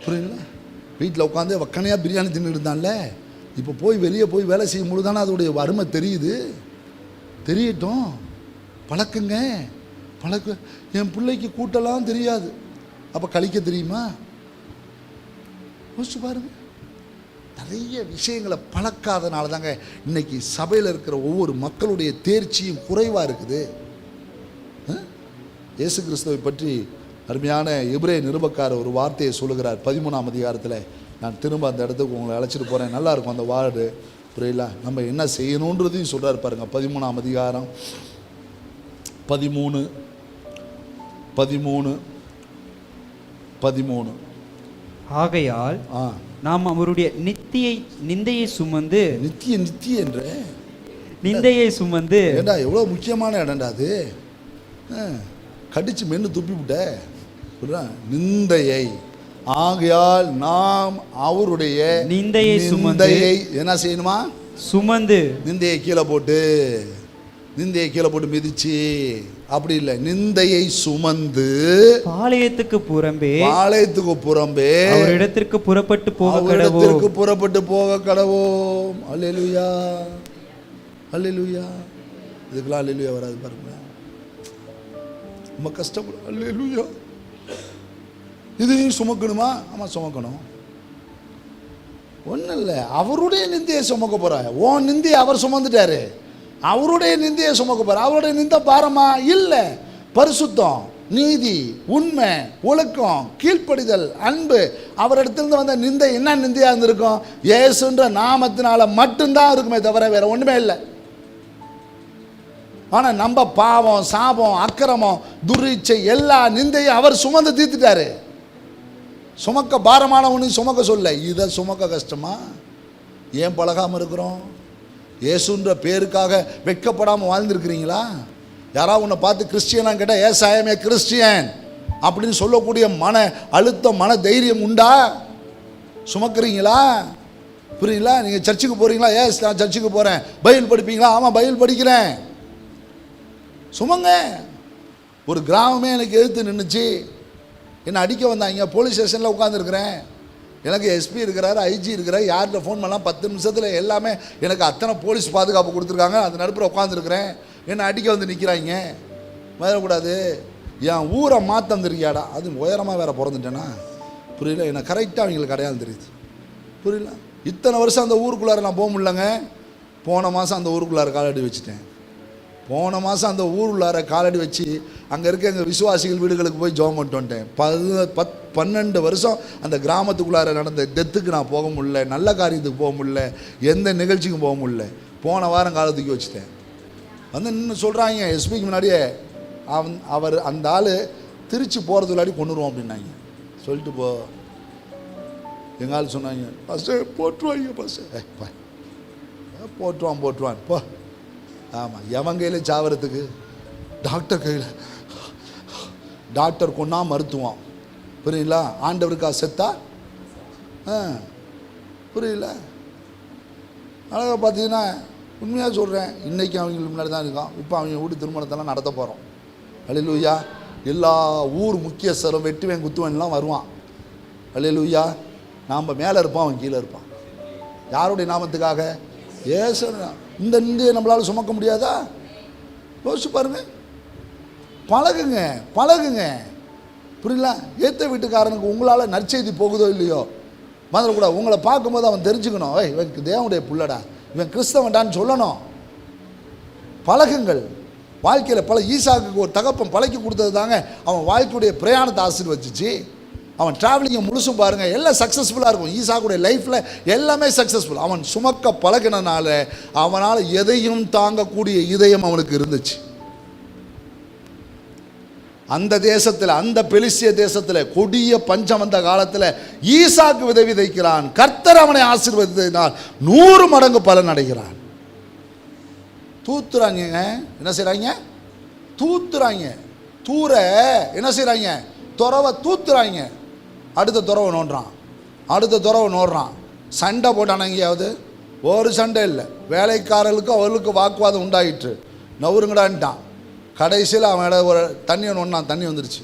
புரியுங்களா? வீட்டில் உட்காந்து வக்கனையாக பிரியாணி தின்னு இருந்தான்ல, இப்போ வெளியே போய் வேலை செய்யும் பொழுது தானே அதோடைய அருமை தெரியட்டும். பழக்குங்க. என் பிள்ளைக்கு கூட்டலாம் தெரியாது, அப்போ கழிக்க தெரியுமா? யோசிச்சு பாருங்க. நிறைய விஷயங்களை பழக்காதனால தாங்க இன்னைக்கு சபையில் இருக்கிற ஒவ்வொரு மக்களுடைய தேர்ச்சியும் குறைவாக இருக்குது. இயேசு கிறிஸ்துவை பற்றி அருமையான எபிரேய நிருபக்காரர் ஒரு வார்த்தையை சொல்லுகிறார் 13ஆம் அதிகாரத்தில். நான் திரும்ப அந்த இடத்துக்கு உங்களை அழைச்சிட்டு போகிறேன். நல்லாயிருக்கும் அந்த வார்டு. புரியல, நம்ம என்ன செய்யணுன்றதையும் சொல்கிறார் பாருங்க. 13ஆம் அதிகாரம் 13. ஆகையால் நாம் அவருடைய நிந்தையை சுமந்து ஏண்டா எவ்வளோ முக்கியமான இடம்டா அது. கடிச்சு மென்று துப்பி விட்ட நிந்தையை. ஆகையால் நாம் அவருடைய நிந்தையை என்ன செய்யணுமா? சுமந்து. நிந்தையை கீழே போட்டு மிதிச்சு அப்படி இல்லை, நிந்தையை சுமந்து பாளையத்துக்கு புறம்பே இடத்திற்கு புறப்பட்டு போக கடவோம். அல்லேலூயா. இதுக்கெல்லாம் அல்லேலூயா வராது பாருங்க. ரொம்ப கஷ்டப்படும். அல்லேலூயா. இதையும் சுமக்கணுமா? ஆமாம் சுமக்கணும். ஒன்றும் இல்லை, அவருடைய நிந்தையை சுமக்க போகிறார். உன் நிந்தையை அவர் சுமந்துட்டாரு, அவருடைய நிந்தையை சுமக்க போகிறார். அவருடைய நிந்தை பாரமா இல்லை, பரிசுத்தம். நீதி, உண்மை, ஒழுக்கம், கீழ்ப்படிதல், அன்பு. அவரிடத்திலிருந்து வந்த நிந்தை என்ன நிந்தையா இருந்திருக்கும்? இயேசுன்ற நாமத்தினால மட்டும்தான் இருக்குமே தவிர வேற ஒண்ணுமே இல்லை. ஆனா நம்ம பாவம், சாபம், அக்கிரமம், துரிச்சை எல்லா நிந்தையும் அவர் சுமந்து தீர்த்துட்டாரு. சுமக்க பாரமான ஒன்று சுமக்க சொல்ல, இதை சுமக்க கஷ்டமா? ஏன் பழகாமல் இருக்கிறோம்? இயேசுன்ற பேருக்காக வெட்கப்படாமல் வாழ்ந்துருக்கிறீங்களா? யாராவது உன்னை பார்த்து கிறிஸ்டியனான்னு கேட்டால் ஏஸ் ஐ ஆம் ஏ கிறிஸ்டியன் அப்படின்னு சொல்லக்கூடிய மன அழுத்தம், மன தைரியம் உண்டா? சுமக்கிறீங்களா? புரியுங்களா? நீங்கள் சர்ச்சுக்கு போகிறீங்களா? ஏஸ் நான் சர்ச்சுக்கு போகிறேன். பைபிள் படிப்பீங்களா? ஆமாம் பைபிள் படிக்கிறேன். சுமங்க. ஒரு கிராமமே எனக்கு எதிர்த்து நின்றுச்சு, என்னை அடிக்க வந்தாங்க. போலீஸ் ஸ்டேஷனில் உட்காந்துருக்கிறேன். எனக்கு எஸ்பி இருக்கிறாரு, ஐஜி இருக்கிறார். யார்கிட்ட ஃபோன் பண்ணலாம் 10 நிமிஷத்தில் எல்லாமே எனக்கு அத்தனை போலீஸ் பாதுகாப்பு கொடுத்துருக்காங்க. அது நடுப்புற உட்காந்துருக்கிறேன். என்னை அடிக்க வந்து நிற்கிறாங்க. வரக்கூடாது. என் ஊரை மாற்ற வந்துருக்கியாடா. அது உயரமாக வேறு பிறந்துட்டேன்னா புரியல. என்னை கரெக்டாக அவங்களுக்கு அடையாளம் தெரியுது. புரியல. இத்தனை வருஷம் அந்த ஊருக்குள்ளார நான் போக முடியலங்க. போன மாதம் அந்த ஊருக்குள்ளார காலடி வச்சுட்டேன். போன மாதம் அந்த ஊருள்ளார காலடி வச்சு அங்கே இருக்க எங்கள் விசுவாசிகள் வீடுகளுக்கு போய் ஜெபம் பண்ணிட்டு வந்துட்டேன். 12 வருஷம் அந்த கிராமத்துக்குள்ளார நடந்த டெத்துக்கு நான் போக முடியல, நல்ல காரியத்துக்கு போக முடியல, எந்த நிகழ்ச்சிக்கும் போக முடியல. போன வாரம் காலத்துக்கு வச்சுட்டேன். வந்து இன்னும் சொல்கிறாங்க எஸ்பிக்கு முன்னாடியே அவர் அந்த ஆள் திருச்சி போகிறதுக்கு முன்னாடி கொண்டுருவோம் அப்படின்னாங்க. சொல்லிட்டு போ. எங்கள் ஆள் சொன்னாங்க, ஃபஸ்ட்டு போட்டுருவாங்க. ஃபஸ்ட்டு போட்டுருவான் போ. ஆமாம், எவன் கையில் சாவறதுக்கு? டாக்டர் கையில். டாக்டர் கொண்டா மருத்துவம். புரியல. ஆண்டவருக்கா செத்தா? புரியல. அழகாக பார்த்தீங்கன்னா உண்மையாக சொல்கிறேன், இன்றைக்கி அவங்களுக்கு முன்னாடி தான் இருக்கான். இப்போ அவங்க வீட்டு திருமணத்தெல்லாம் நடத்த போகிறோம். அல்லேலூயா. எல்லா ஊர் முக்கியஸ்தரும் வெட்டுவேன் குத்துவேன்லாம் வருவான். அல்லேலூயா. நாம் மேலே இருப்போம், அவன் கீழே இருப்பான். யாருடைய நாமத்துக்காக? ஏசு. இந்த நிந்தையை நம்மளால் சுமக்க முடியாதா? யோசிச்சு பாருங்க. பழகுங்க பழகுங்க. புரியல. ஏற்ற வீட்டுக்காரனுக்கு உங்களால் நற்செய்தி போகுதோ இல்லையோ வந்துடக்கூடாது. உங்களை பார்க்கும்போது அவன் தெரிஞ்சுக்கணும், இவன் தேவனுடைய புள்ளடா, இவன் கிறிஸ்தவன்டான்னு சொல்லணும். பழகுங்கள். வாழ்க்கையில் ஈசாக்கு ஒரு தகப்பன் பழக்கி கொடுத்தது தாங்க அவன் வாழ்க்கையுடைய பிரயாணத்தை ஆசீர்வதிச்சு. அவன் டிராவலிங்கை முழுசும் பாருங்கள், எல்லாம் சக்ஸஸ்ஃபுல்லாக இருக்கும். ஈசாக்குடைய லைஃப்பில் எல்லாமே சக்ஸஸ்ஃபுல். அவன் சுமக்க பழகினால அவனால் எதையும் தாங்கக்கூடிய இதயம் அவனுக்கு இருந்துச்சு. அந்த தேசத்தில், அந்த பெலிஸ்திய தேசத்தில் கொடிய பஞ்சம் வந்த காலத்தில் ஈசாக்கு விதை விதைக்கிறான். கர்த்தர் அவனை ஆசீர்வதித்தால் 100 மடங்கு பலன் அடைகிறான். தூத்துறாங்க. என்ன செய்கிறாங்க? தூத்துறாங்க. தூர என்ன செய்கிறாங்க? துறவை தூத்துறாங்க. அடுத்த துறவை நோண்டுறான், அடுத்த துறவை நோடுறான். சண்டை போட்டான எங்கேயாவது? ஒரு சண்டை இல்லை. வேலைக்காரர்களுக்கு அவர்களுக்கு வாக்குவாதம் உண்டாயிற்று. நவருங்கடான்ட்டான். கடைசியில் அவன் ஒரு தண்ணியை நோண்டான், தண்ணி வந்துருச்சு.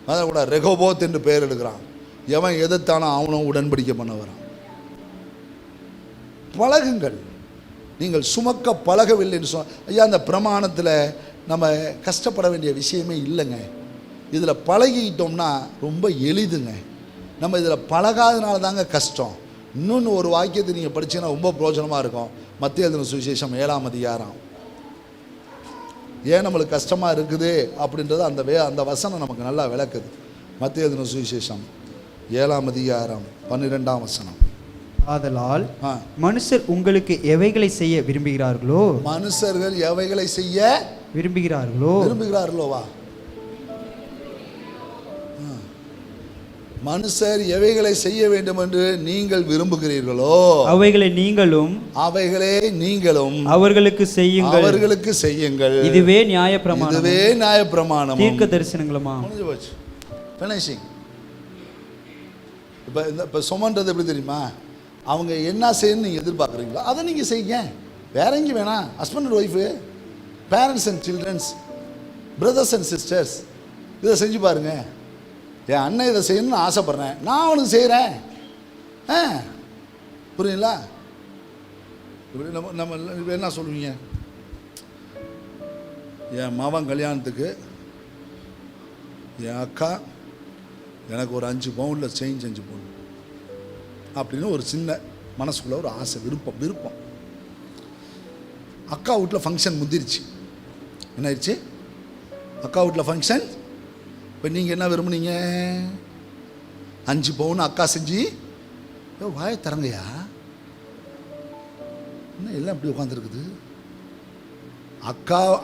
அதான் கூட ரெகோபோத் என்று பெயர் எடுக்கிறான். எவன் எதிர்த்தானோ அவனும் உடன்படிக்கை பண்ண வரான். பழகுங்கள். நீங்கள் சுமக்க பழகவில்லைன்னு ஐயா, அந்த பிரமாணத்தில் நம்ம கஷ்டப்பட வேண்டிய விஷயமே இல்லைங்க. இதில் பழகிட்டோம்னா ரொம்ப எளிதுங்க. நம்ம இதில் பழகாதனால தாங்க கஷ்டம். இன்னொன்று ஒரு வாக்கியத்தை நீங்கள் படிச்சீங்கன்னா ரொம்ப பிரயோஜனமாக இருக்கும். மத்திய எழுதின சுவிசேஷம் 7ஆம் அதிகாரம். ஏன் நம்மளுக்கு கஷ்டமாக இருக்குது அப்படின்றது அந்த வசனம் நமக்கு நல்லா விளக்குது. மத்திய எழுதின சுவிசேஷம் 7ஆம் அதிகாரம் 12ஆம் வசனம். ஆதலால் மனுஷர் உங்களுக்கு எவைகளை செய்ய விரும்புகிறார்களோ, மனுஷர்கள் எவைகளை செய்ய விரும்புகிறார்களோவா? மனுஷர் எவைகளை செய்ய வேண்டும் என்று நீங்கள் விரும்புகிறீர்களோ அவைகளை நீங்களும் அவர்களுக்கு செய்யுங்கள். இதுவே நியாயப்பிரமாணம் தீர்க்க தரிசனங்களுமா. இப்போ சுமன்றது எப்படி தெரியுமா? அவங்க என்ன செய்யணும்னு நீங்கள் எதிர்பார்க்குறீங்களோ அதை நீங்கள் செய்யுங்க. வேற எங்கேயும் வேணாம். Husband and wife, parents and childrens, brothers and sisters, இதை செஞ்சு பாருங்கள். என் அண்ணன் இதை செய்யணும்னு ஆசைப்பட்றேன், நான் அவனுக்கு செய்கிறேன். புரியுங்களா? இப்படி நம்ம என்ன சொல்லுவீங்க? என் மகன் கல்யாணத்துக்கு என் அக்கா எனக்கு ஒரு 5 பவுண்டில் செயின் செஞ்சு போடணும் அப்படின்னு ஒரு சின்ன மனசுக்குள்ள ஒரு ஆசை, விருப்பம். அக்கா வீட்டில் ஃபங்க்ஷன் முந்திருச்சு. என்ன ஆயிடுச்சு? அக்கா வீட்டில் ஃபங்க்ஷன் இப்போ நீங்கள் என்ன விரும்புனீங்க? 5 பவுன் அக்கா செஞ்சு வாயை தரங்கய்யா, என்ன எல்லாம் இப்படி உட்காந்துருக்குது.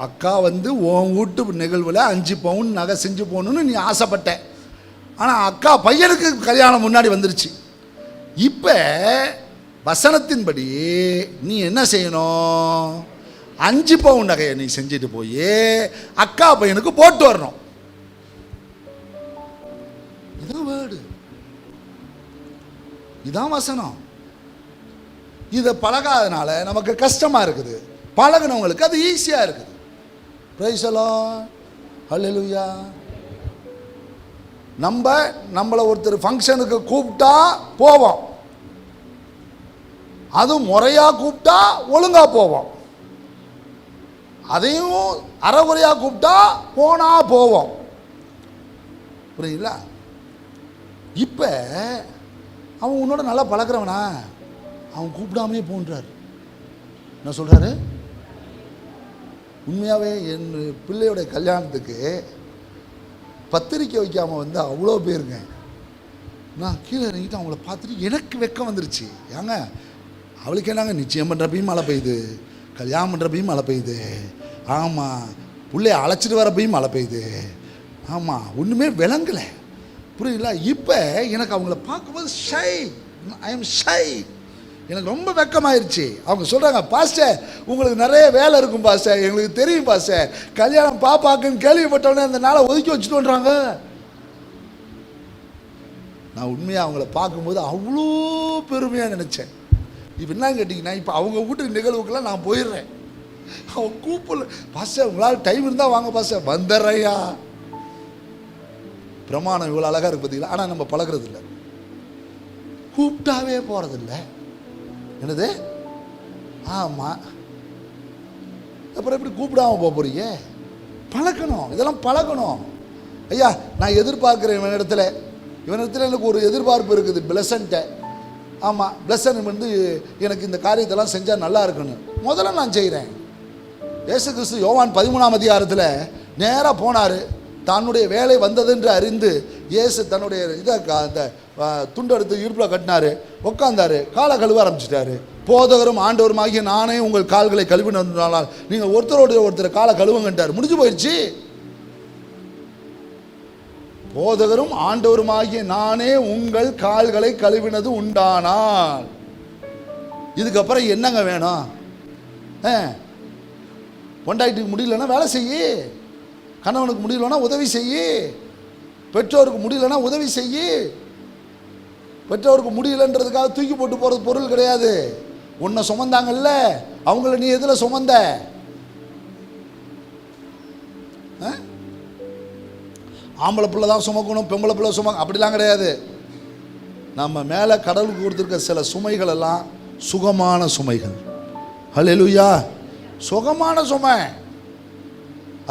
அக்கா வந்து உன் வீட்டு நிகழ்வில் 5 பவுன் நகை செஞ்சு போகணுன்னு நீ ஆசைப்பட்ட. ஆனால் அக்கா பையனுக்கு கல்யாணம் முன்னாடி வந்துருச்சு. இப்போ வசனத்தின்படி நீ என்ன செய்யணும்? 5 பவுன் நகையை நீ செஞ்சுட்டு போய் அக்கா பையனுக்கு போட்டு வரணும். இதான் வேர்டு, இதான் வசனம். இதை பழகாதனால நமக்கு கஷ்டமாக இருக்குது, பழகினவங்களுக்கு அது ஈஸியாக இருக்குது. பிரைஸ் தி லார்ட், ஹல்லேலூயா. நம்மளை ஒருத்தர் ஃபங்க்ஷனுக்கு கூப்பிட்டா போவோம், அதுவும் முறையாக கூப்பிட்டா ஒழுங்காக போவோம். அதையும் அறகுறையாக கூப்பிட்டா போனால் போவோம். புரியுங்களா? இப்போ அவன் உன்னோட நல்லா பழக்கிறவனா, அவன் கூப்பிடாமே போன்றார். என்ன சொல்கிறாரு? உண்மையாகவே என் பிள்ளையோட கல்யாணத்துக்கு பத்திரிக்கை வைக்காமல் வந்து அவ்வளோ பேருங்க. நான் கீழே இறங்கிட்டு அவங்கள பார்த்துட்டு எனக்கு வெக்கம் வந்துருச்சு. ஏங்க அவளுக்கு என்னங்க நிச்சயம் பண்ணுறப்பையும் மழை பெய்யுது, கல்யாணம் பண்ணுறப்பையும் மழை பெய்யுது, ஆமாம் பிள்ளைய அழைச்சிட்டு வரப்பையும் மழை பெய்யுது, ஆமாம் ஒன்றுமே விளங்கலை. புரியுங்களா? இப்போ எனக்கு அவங்கள பார்க்கும்போது ஐ எம் ஷை, எனக்கு ரொம்ப வெக்கமாயிருச்சு. அவங்க சொல்கிறாங்க, பாஸ்டர் உங்களுக்கு நிறைய வேலை இருக்கும் பாஸ்டர், எங்களுக்கு தெரியும் பாஸ்டர், கல்யாணம் பாப்பாக்குன்னு கேள்விப்பட்டவொடனே அந்த நாளை ஒதுக்கி வச்சுட்டுன்றாங்க. நான் உண்மையாக அவங்கள பார்க்கும்போது அவ்வளோ பெருமையாக நினச்சேன். இப்போ என்ன கேட்டிங்கன்னா, இப்போ அவங்க வீட்டு நிகழ்வுக்கெல்லாம் நான் போயிடுறேன். அவன் கூப்பிடல, பாஸ்டர் உங்களால் டைம் இருந்தால் வாங்க பாஸ்டர், வந்துடுறையா. பிரமாணம் இவ்வளோ அழகாக இருக்கு பார்த்தீங்களா? ஆனால் நம்ம பழகிறது இல்லை, கூப்பிட்டாவே போகிறதில்ல. என்னது? ஆமாம், அப்புறம் எப்படி கூப்பிடாம போக போறீங்க? பழக்கணும், இதெல்லாம் பழக்கணும். ஐயா நான் எதிர்பார்க்குறேன் இவனிடத்தில் எனக்கு ஒரு எதிர்பார்ப்பு இருக்குது, பிளசன்ட்டை. ஆமாம், பிளஸன் வந்து எனக்கு இந்த காரியத்தெல்லாம் செஞ்சால் நல்லா இருக்குன்னு முதல்ல நான் செய்கிறேன். இயேசு கிறிஸ்து யோவான் 13ஆம் அதிகாரத்தில் நேராக போனார். தன்னுடைய வேலை வந்ததென்று அறிந்து இயேசு தன்னுடைய இதை அந்த துண்டு எடுத்து இடுப்பில் கட்டினார், உட்காந்தார், காலை கழுவ ஆரம்பிச்சிட்டாரு. போதகரும் ஆண்டவருமாகிய நானே உங்கள் கால்களை கழுவினானால் நீங்கள் ஒருத்தர் காலை கழுவுங்கன்றார். முடிஞ்சு போயிடுச்சு. போதகரும் ஆண்டவருமாகிய நானே உங்கள் கால்களை கழுவினது உண்டானால் இதுக்கப்புறம் என்னங்க வேணும்? பொண்டாட்டிக்கு முடியலன்னா வேலை செய்யி, கணவனுக்கு முடியலன்னா உதவி செய்யி, பெற்றோருக்கு முடியலன்னா உதவி செய்யி. பெற்றோருக்கு முடியலன்றதுக்காக தூக்கி போட்டு போகிறது பொருள் கிடையாது. உன்னை சுமந்தாங்கல்ல, அவங்கள நீ எதில் சுமந்த? ஆம்பளை பிள்ளை தான் சுமக்கணும், பொம்பளை பிள்ளை அப்படிலாம் கிடையாது. நம்ம மேலே கடவுளுக்கு கொடுத்துருக்க சில சுமைகள் எல்லாம் சுகமான சுமைகள். ஹல்லேலூயா. சுகமான சுமை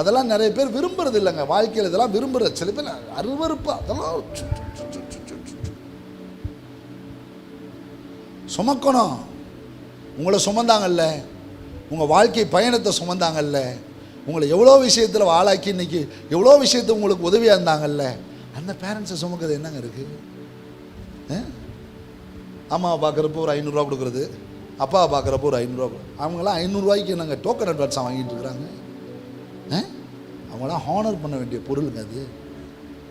அதெல்லாம் நிறைய பேர் விரும்புறது இல்லைங்க வாழ்க்கையில். இதெல்லாம் விரும்புறது சில பேர் அருவருப்பு. அதெல்லாம் சுமக்கணும். உங்களை சுமந்தாங்கல்ல, உங்கள் வாழ்க்கை பயணத்தை சுமந்தாங்கல்ல, உங்களை எவ்வளோ விஷயத்தில் ஆளாக்கி இன்னைக்கு எவ்வளோ விஷயத்தை உங்களுக்கு உதவியாக இருந்தாங்கல்ல, அந்த பேரண்ட்ஸை சுமக்கிறது என்னங்க இருக்குது? அம்மாவை பார்க்குறப்போ ஒரு 500 ரூபா கொடுக்குறது, அப்பாவை பார்க்குறப்போ ஒரு 500 ரூபா. அவங்களாம் 500 ரூபாய்க்கு என்னங்க டோக்கன் அட்வான்ஸாக வாங்கிட்டு இருக்கிறாங்க. அவங்களாம் ஹானர் பண்ண வேண்டிய பொருளுங்க அது.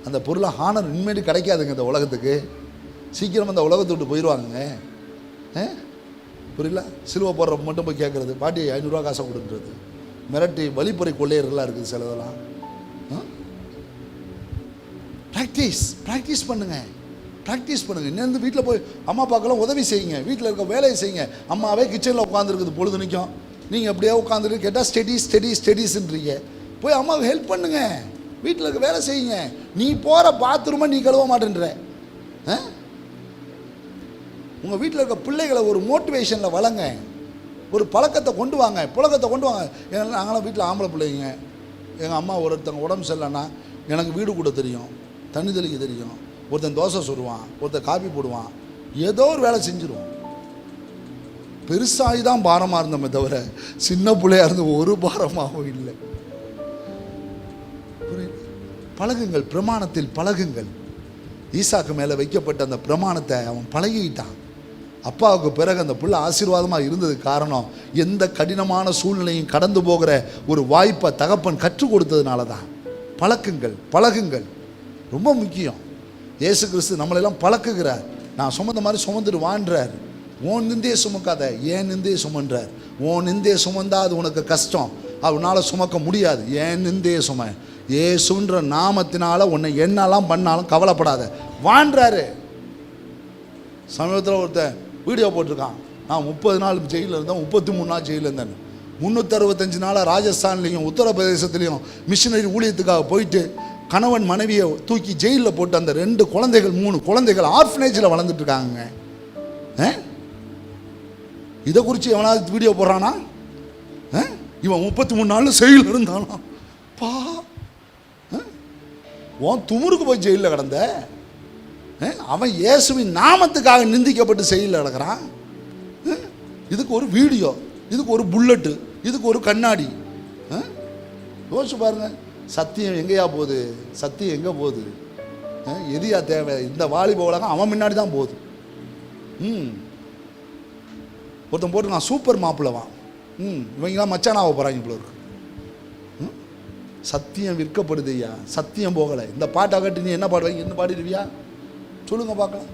அந்த பொருளை ஹானர் இனிமேட்டு கிடைக்காதுங்க இந்த உலகத்துக்கு. சீக்கிரமாக அந்த உலகத்தை விட்டு போயிடுவாங்க. புரியல? சிலுவை போடுறப்ப மட்டும் போய் கேட்குறது, பாட்டி 500 ரூபா காசை கொடுக்குறது, மிரட்டி வழிப்பறை கொள்ளையர்களாக இருக்குது சிலதெல்லாம். ப்ராக்டிஸ் பண்ணுங்கள். இன்னும் வீட்டில் போய் அம்மா அப்பாக்கெல்லாம் உதவி செய்யுங்க, வீட்டில் இருக்க வேலையை செய்யுங்க. அம்மாவே கிச்சனில் உட்காந்துருக்குது பொழுது நிற்கும், நீங்கள் அப்படியே உட்காந்துருக்கு கேட்டால் ஸ்டடீஸ்ன்றீங்க. போய் அம்மாவுக்கு ஹெல்ப் பண்ணுங்க, வீட்டில் இருக்க வேலை செய்யுங்க. நீ போகிற பாத்ரூமை நீ கழுவ மாட்டேன்ற. உங்கள் வீட்டில் இருக்க பிள்ளைகளை ஒரு மோட்டிவேஷனில் வளங்க, ஒரு பழக்கத்தை கொண்டு வாங்க. நாங்களாம் வீட்டில் ஆம்பளை பிள்ளைங்க. எங்கள் அம்மா ஒருத்தங்க உடம்பு சரியில்லைன்னா எனக்கு வீடு கூட தெரியும், தண்ணி தெளிக்க தெரியும், ஒருத்தன் தோசை சுடுவான், ஒருத்தன் காப்பி போடுவான், ஏதோ ஒரு வேலை செஞ்சுருவோம். பெருசாகி தான் பாரமாக இருந்தோமே தவிர சின்ன பிள்ளையாக இருந்து ஒரு பாரமாகவும் இல்லை. பழகுங்கள், பிரமாணத்தில் பழகுங்கள். ஈசாக்கு மேலே வைக்கப்பட்ட அந்த பிரமாணத்தை அவன் பழகிட்டான். அப்பாவுக்கு பிறகு அந்த பிள்ளை ஆசீர்வாதமாக இருந்ததுக்கு காரணம் எந்த கடினமான சூழ்நிலையும் கடந்து போகிற ஒரு வாய்ப்பை தகப்பன் கற்றுக் கொடுத்ததுனால தான். பழக்குங்கள், பழகுங்கள், ரொம்ப முக்கியம். இயேசு கிறிஸ்து நம்மளெல்லாம் பழக்குகிறார். நான் சுமந்த மாதிரி சுமந்துட்டு வான்றார். உன் நிந்தையை சுமக்காத, ஏன் நிந்தையை சுமன்றார். உன் நிந்தையை சுமந்தா அது உனக்கு கஷ்டம், அவனால் சுமக்க முடியாது. ஏன் நிந்தையை சும, ஏசுன்ற நாமத்தினால உன்னை என்னெல்லாம் பண்ணாலும் கவலைப்படாத வான்றாரு. சமீபத்தில் ஒருத்தன் வீடியோ போட்டிருக்கான், நான் 30 நாள் ஜெயிலில் இருந்தேன், 33 நாள் ஜெயிலில் இருந்தேன். 365 நாளாக ராஜஸ்தான்லேயும் உத்தரப்பிரதேசத்துலேயும் மிஷினரி ஊழியத்துக்காக போயிட்டு கணவன் மனைவியை தூக்கி ஜெயிலில் போட்டு அந்த 2 குழந்தைகள் 3 குழந்தைகள் ஆர்ஃபனேஜில் வளர்ந்துட்டு இருக்காங்க. இதை குறித்து எவனாவது வீடியோ போடுறானா? இவன் 33 நாள் ஜெயிலில் இருந்தானா? பா, உன் துமுருக்கு போய் ஜெயிலில் கிடந்த அவன் இயேசுவின் நாமத்துக்காக நிந்திக்கப்பட்டு ஜெயிலில் கிடக்கிறான். இதுக்கு ஒரு வீடியோ, இதுக்கு ஒரு புல்லட்டு, இதுக்கு ஒரு கண்ணாடி. யோசிச்சு பாருங்க, சத்தியம் எங்கேயா போகுது? சத்தியம் எங்கே போகுது? எதியா தேவை? இந்த வாலிப உலகம் அவன் முன்னாடி தான் போகுது. ஒருத்தன் போட்டு நான் சூப்பர் மாப்பிள்ளவான், இவங்களாம் மச்சானாக போகிறாங்க இவ்வளோ இருக்கு. சத்தியம் விற்கப்படுது ஐயா, சத்தியம் போகலை. இந்த பாட்டை கட்டி நீ என்ன பாடுவீங்க? என்ன பாடிடுவியா சொல்லுங்க பார்க்கலாம்.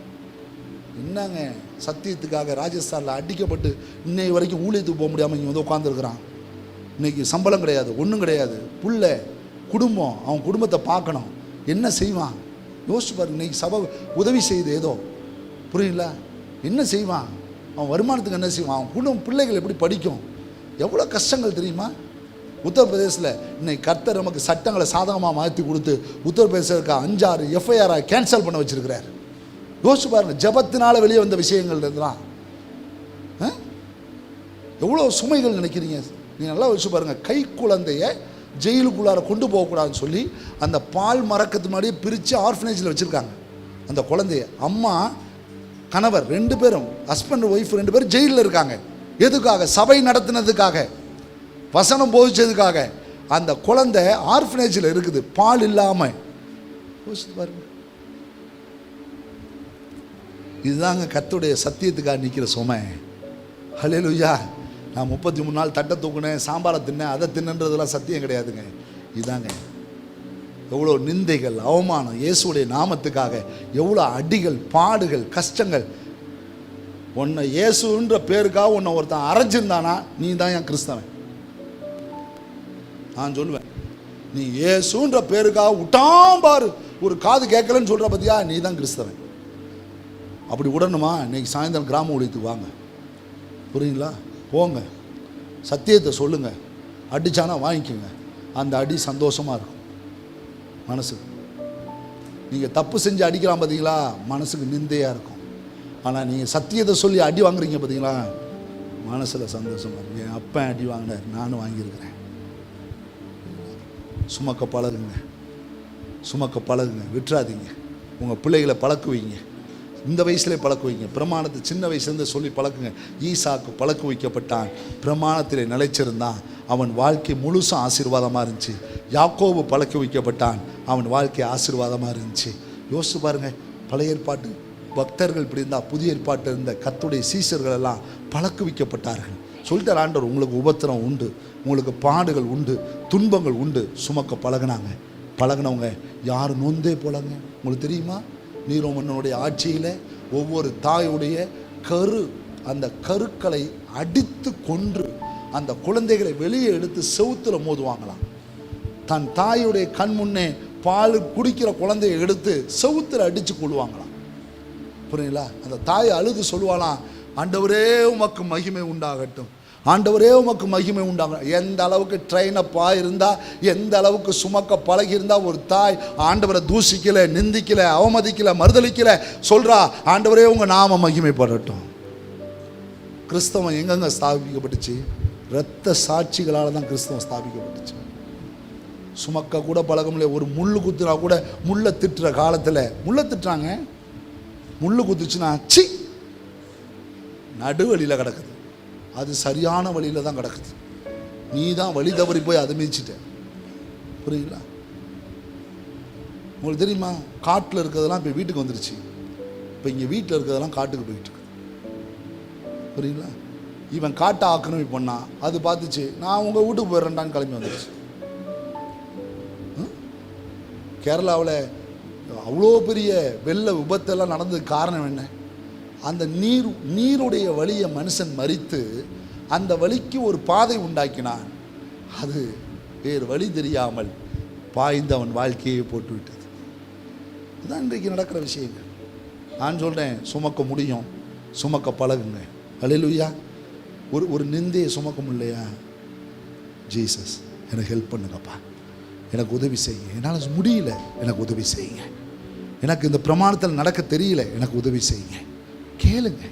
என்னங்க சத்தியத்துக்காக ராஜஸ்தானில் அடிக்கப்பட்டு இன்னை வரைக்கும் ஊழியத்துக்கு போக முடியாமல் இங்கே வந்து உட்காந்துருக்குறான். இன்னைக்கு சம்பளம் கிடையாது, ஒன்றும் கிடையாது, புள்ள குடும்பம், அவன் குடும்பத்தை பார்க்கணும், என்ன செய்வான் யோசிச்சு பாருங்க. இன்னைக்கு சபை உதவி செய்யுது ஏதோ, புரியுங்களா? என்ன செய்வான்? அவன் வருமானத்துக்கு என்ன செய்வான்? அவன் குடும்பம் பிள்ளைகள் எப்படி படிக்கும்? எவ்வளோ கஷ்டங்கள் தெரியுமா? உத்தரப்பிரதேசில் இன்னைக்கு கர்த்தர் நமக்கு சட்டங்களை சாதகமாக மாற்றி கொடுத்து உத்தரப்பிரதேசத்துக்கு 5-6 எஃப்ஐஆரை கேன்சல் பண்ண வச்சிருக்கிறார். யோசிச்சு பாருங்க, ஜபத்தினால வெளியே வந்த விஷயங்கள் இருந்தலாம். எவ்வளோ சுமைகள் நினைக்கிறீங்க நீங்கள்? நல்லா யோசிச்சு பாருங்கள். கை குழந்தைய ஜெயிலுக்குள்ளார கொண்டு போகக்கூடாதுன்னு சொல்லி அந்த பால் மறக்கத்து முன்னாடியே பிரித்து ஆர்ஃபனேஜில் வச்சுருக்காங்க. அந்த குழந்தைய அம்மா கணவர் 2 பேரும், ஹஸ்பண்ட் ஒய்ஃப் 2 பேரும் ஜெயிலில் இருக்காங்க. எதுக்காக? சபை நடத்தினதுக்காக, வசனம் போதிச்சதுக்காக. அந்த குழந்தை ஆர்ஃபனேஜில் இருக்குது, பால் இல்லாமல். யோசிச்சு பாருங்க. இதுதாங்க கர்த்தருடைய சத்தியத்துக்காக நிற்கிற சுமை. ஹல்லேலூயா. நான் 33 நாள் தட்டை தூக்குனேன், சாம்பாரை தின்னேன், அதை தின்னன்றதெல்லாம் சத்தியம் கிடையாதுங்க. இதாங்க எவ்வளோ நிந்தைகள், அவமானம், இயேசுடைய நாமத்துக்காக எவ்வளோ அடிகள், பாடுகள், கஷ்டங்கள். உன்னை இயேசுன்ற பேருக்காக உன்னை ஒருத்தன் அரைஞ்சிருந்தானா நீ தான் என் கிறிஸ்தவன். நான் சொல்லுவேன், நீ இயேசுன்ற பேருக்காக விட்டான் பாரு, ஒரு காது கேட்கலன்னு சொல்கிற பத்தியா, நீ தான் கிறிஸ்தவன். அப்படி விடணுமா? இன்னைக்கு சாயந்தரம் கிராம ஊழியத்துக்கு வாங்க, புரியுங்களா? போங்க, சத்தியத்தை சொல்லுங்கள், அடித்தானா வாங்கிக்கோங்க. அந்த அடி சந்தோஷமாக இருக்கும் மனசுக்கு. நீங்கள் தப்பு செஞ்சு அடிக்கலாம் பார்த்தீங்களா, மனசுக்கு நிந்தையாக இருக்கும். ஆனால் நீங்கள் சத்தியத்தை சொல்லி அடி வாங்குறீங்க பார்த்தீங்களா, மனசில் சந்தோஷமாக இருக்கும். என் அப்பன் அடி வாங்கினார், நானும் வாங்கியிருக்கிறேன். சுமக்க பழகுங்க, சுமக்க பழகுங்க, விட்டுறாதீங்க. உங்கள் பிள்ளைகளை பழக்குவீங்க, இந்த வயசுலேயே பழக்க வைங்க. பிரமாணத்தை சின்ன வயசுலேருந்து சொல்லி பழக்குங்க. ஈசாக்கு பழக்க வைக்கப்பட்டான், பிரமாணத்திலே நிலைச்சிருந்தான், அவன் வாழ்க்கை முழுசும் ஆசீர்வாதமாக இருந்துச்சு. யாக்கோபு பழக்க வைக்கப்பட்டான், அவன் வாழ்க்கை ஆசீர்வாதமாக இருந்துச்சு. யோசிச்சு பாருங்கள், பழைய ஏற்பாட்டு பக்தர்கள் இப்படி இருந்தால், புதிய ஏற்பாட்டில் இருந்த கர்த்தருடைய சீஷர்கள் எல்லாம் பழக்க வைக்கப்பட்டார்கள். சொல்லிட்டார் ஆண்டவர், உங்களுக்கு உபத்திரம் உண்டு, உங்களுக்கு பாடுகள் உண்டு, துன்பங்கள் உண்டு. சுமக்க பழகினாங்க. பழகினவங்க யாரும் நொந்தே போலங்க. உங்களுக்கு தெரியுமா, நீரோ மன்னனுடைய ஆட்சியில் ஒவ்வொரு தாயுடைய அந்த கருக்களை அடித்து கொன்று அந்த குழந்தைகளை வெளியே எடுத்து செவுத்துல மோதுவாங்களாம். தன் தாயுடைய கண் முன்னே பால் குடிக்கிற குழந்தையை எடுத்து செவுத்துல அடித்து கொள்வாங்களாம். புரியுங்களா? அந்த தாய் அழுது சொல்லுவாளாம், ஆண்டவரே உமக்கு மகிமை உண்டாகட்டும், ஆண்டவரே உமக்கு மகிமை உண்டாங்க. எந்த அளவுக்கு ட்ரெயினப்பா இருந்தால், எந்த அளவுக்கு சுமக்க பழகி இருந்தால் ஒரு தாய் ஆண்டவரை தூசிக்கலை, நிந்திக்கலை, அவமதிக்கலை, மறுதளிக்கலை, சொல்கிறா ஆண்டவரே உங்கள் நாம மகிமைப்படட்டும். கிறிஸ்தவம் எங்கெங்க ஸ்தாபிக்கப்பட்டுச்சு? இரத்த சாட்சிகளால் தான் கிறிஸ்தவம் ஸ்தாபிக்கப்பட்டுச்சு. சுமக்க கூட பழக முடியல. ஒரு முள்ளு குத்துனா கூட முள்ளை திட்டுற காலத்தில் முள்ளை திட்டுறாங்க. முள்ளு குத்துச்சுன்னா சி நடுவழியில் கிடக்குது, அது சரியான வழியில் தான் கிடக்குது. நீ தான் வழி தவறி போய் அதை மிதிச்சிட்ட. புரியுங்களா? உங்களுக்கு தெரியுமா, காட்டில் இருக்கிறதெல்லாம் இப்போ வீட்டுக்கு வந்துருச்சு. இப்போ இங்கே வீட்டில் இருக்கிறதெல்லாம் காட்டுக்கு போயிட்டு இருக்கு. புரியுங்களா? இவன் காட்டை ஆக்கிரமிப்பு பண்ணான், அது பார்த்துச்சு, நான் உங்கள் வீட்டுக்கு போயிடுறேன்டான்னு கிளம்பி வந்துருச்சு. கேரளாவில் அவ்வளோ பெரிய வெள்ள விபத்தெல்லாம் நடந்ததுக்கு காரணம் என்ன? அந்த நீருடைய வழியை மனுஷன் மறித்து அந்த வழிக்கு ஒரு பாதை உண்டாக்கினான். அது வேறு வழி தெரியாமல் பாய்ந்து அவன் வாழ்க்கையை போட்டு விட்டது. இதுதான் இன்றைக்கு நடக்கிற விஷயங்கள். நான் சொல்கிறேன், சுமக்க முடியும், சுமக்க பழகுங்க. அல்லேலூயா. ஒரு நிந்தையை சுமக்க முடியலையா? ஜீசஸ் எனக்கு ஹெல்ப் பண்ணுங்கப்பா, எனக்கு உதவி செய்யுங்க, என்னால் முடியல, எனக்கு உதவி செய்யுங்க, எனக்கு இந்த பிரமாணத்தில் நடக்க தெரியல, எனக்கு உதவி செய்யுங்க, கேளுங்க.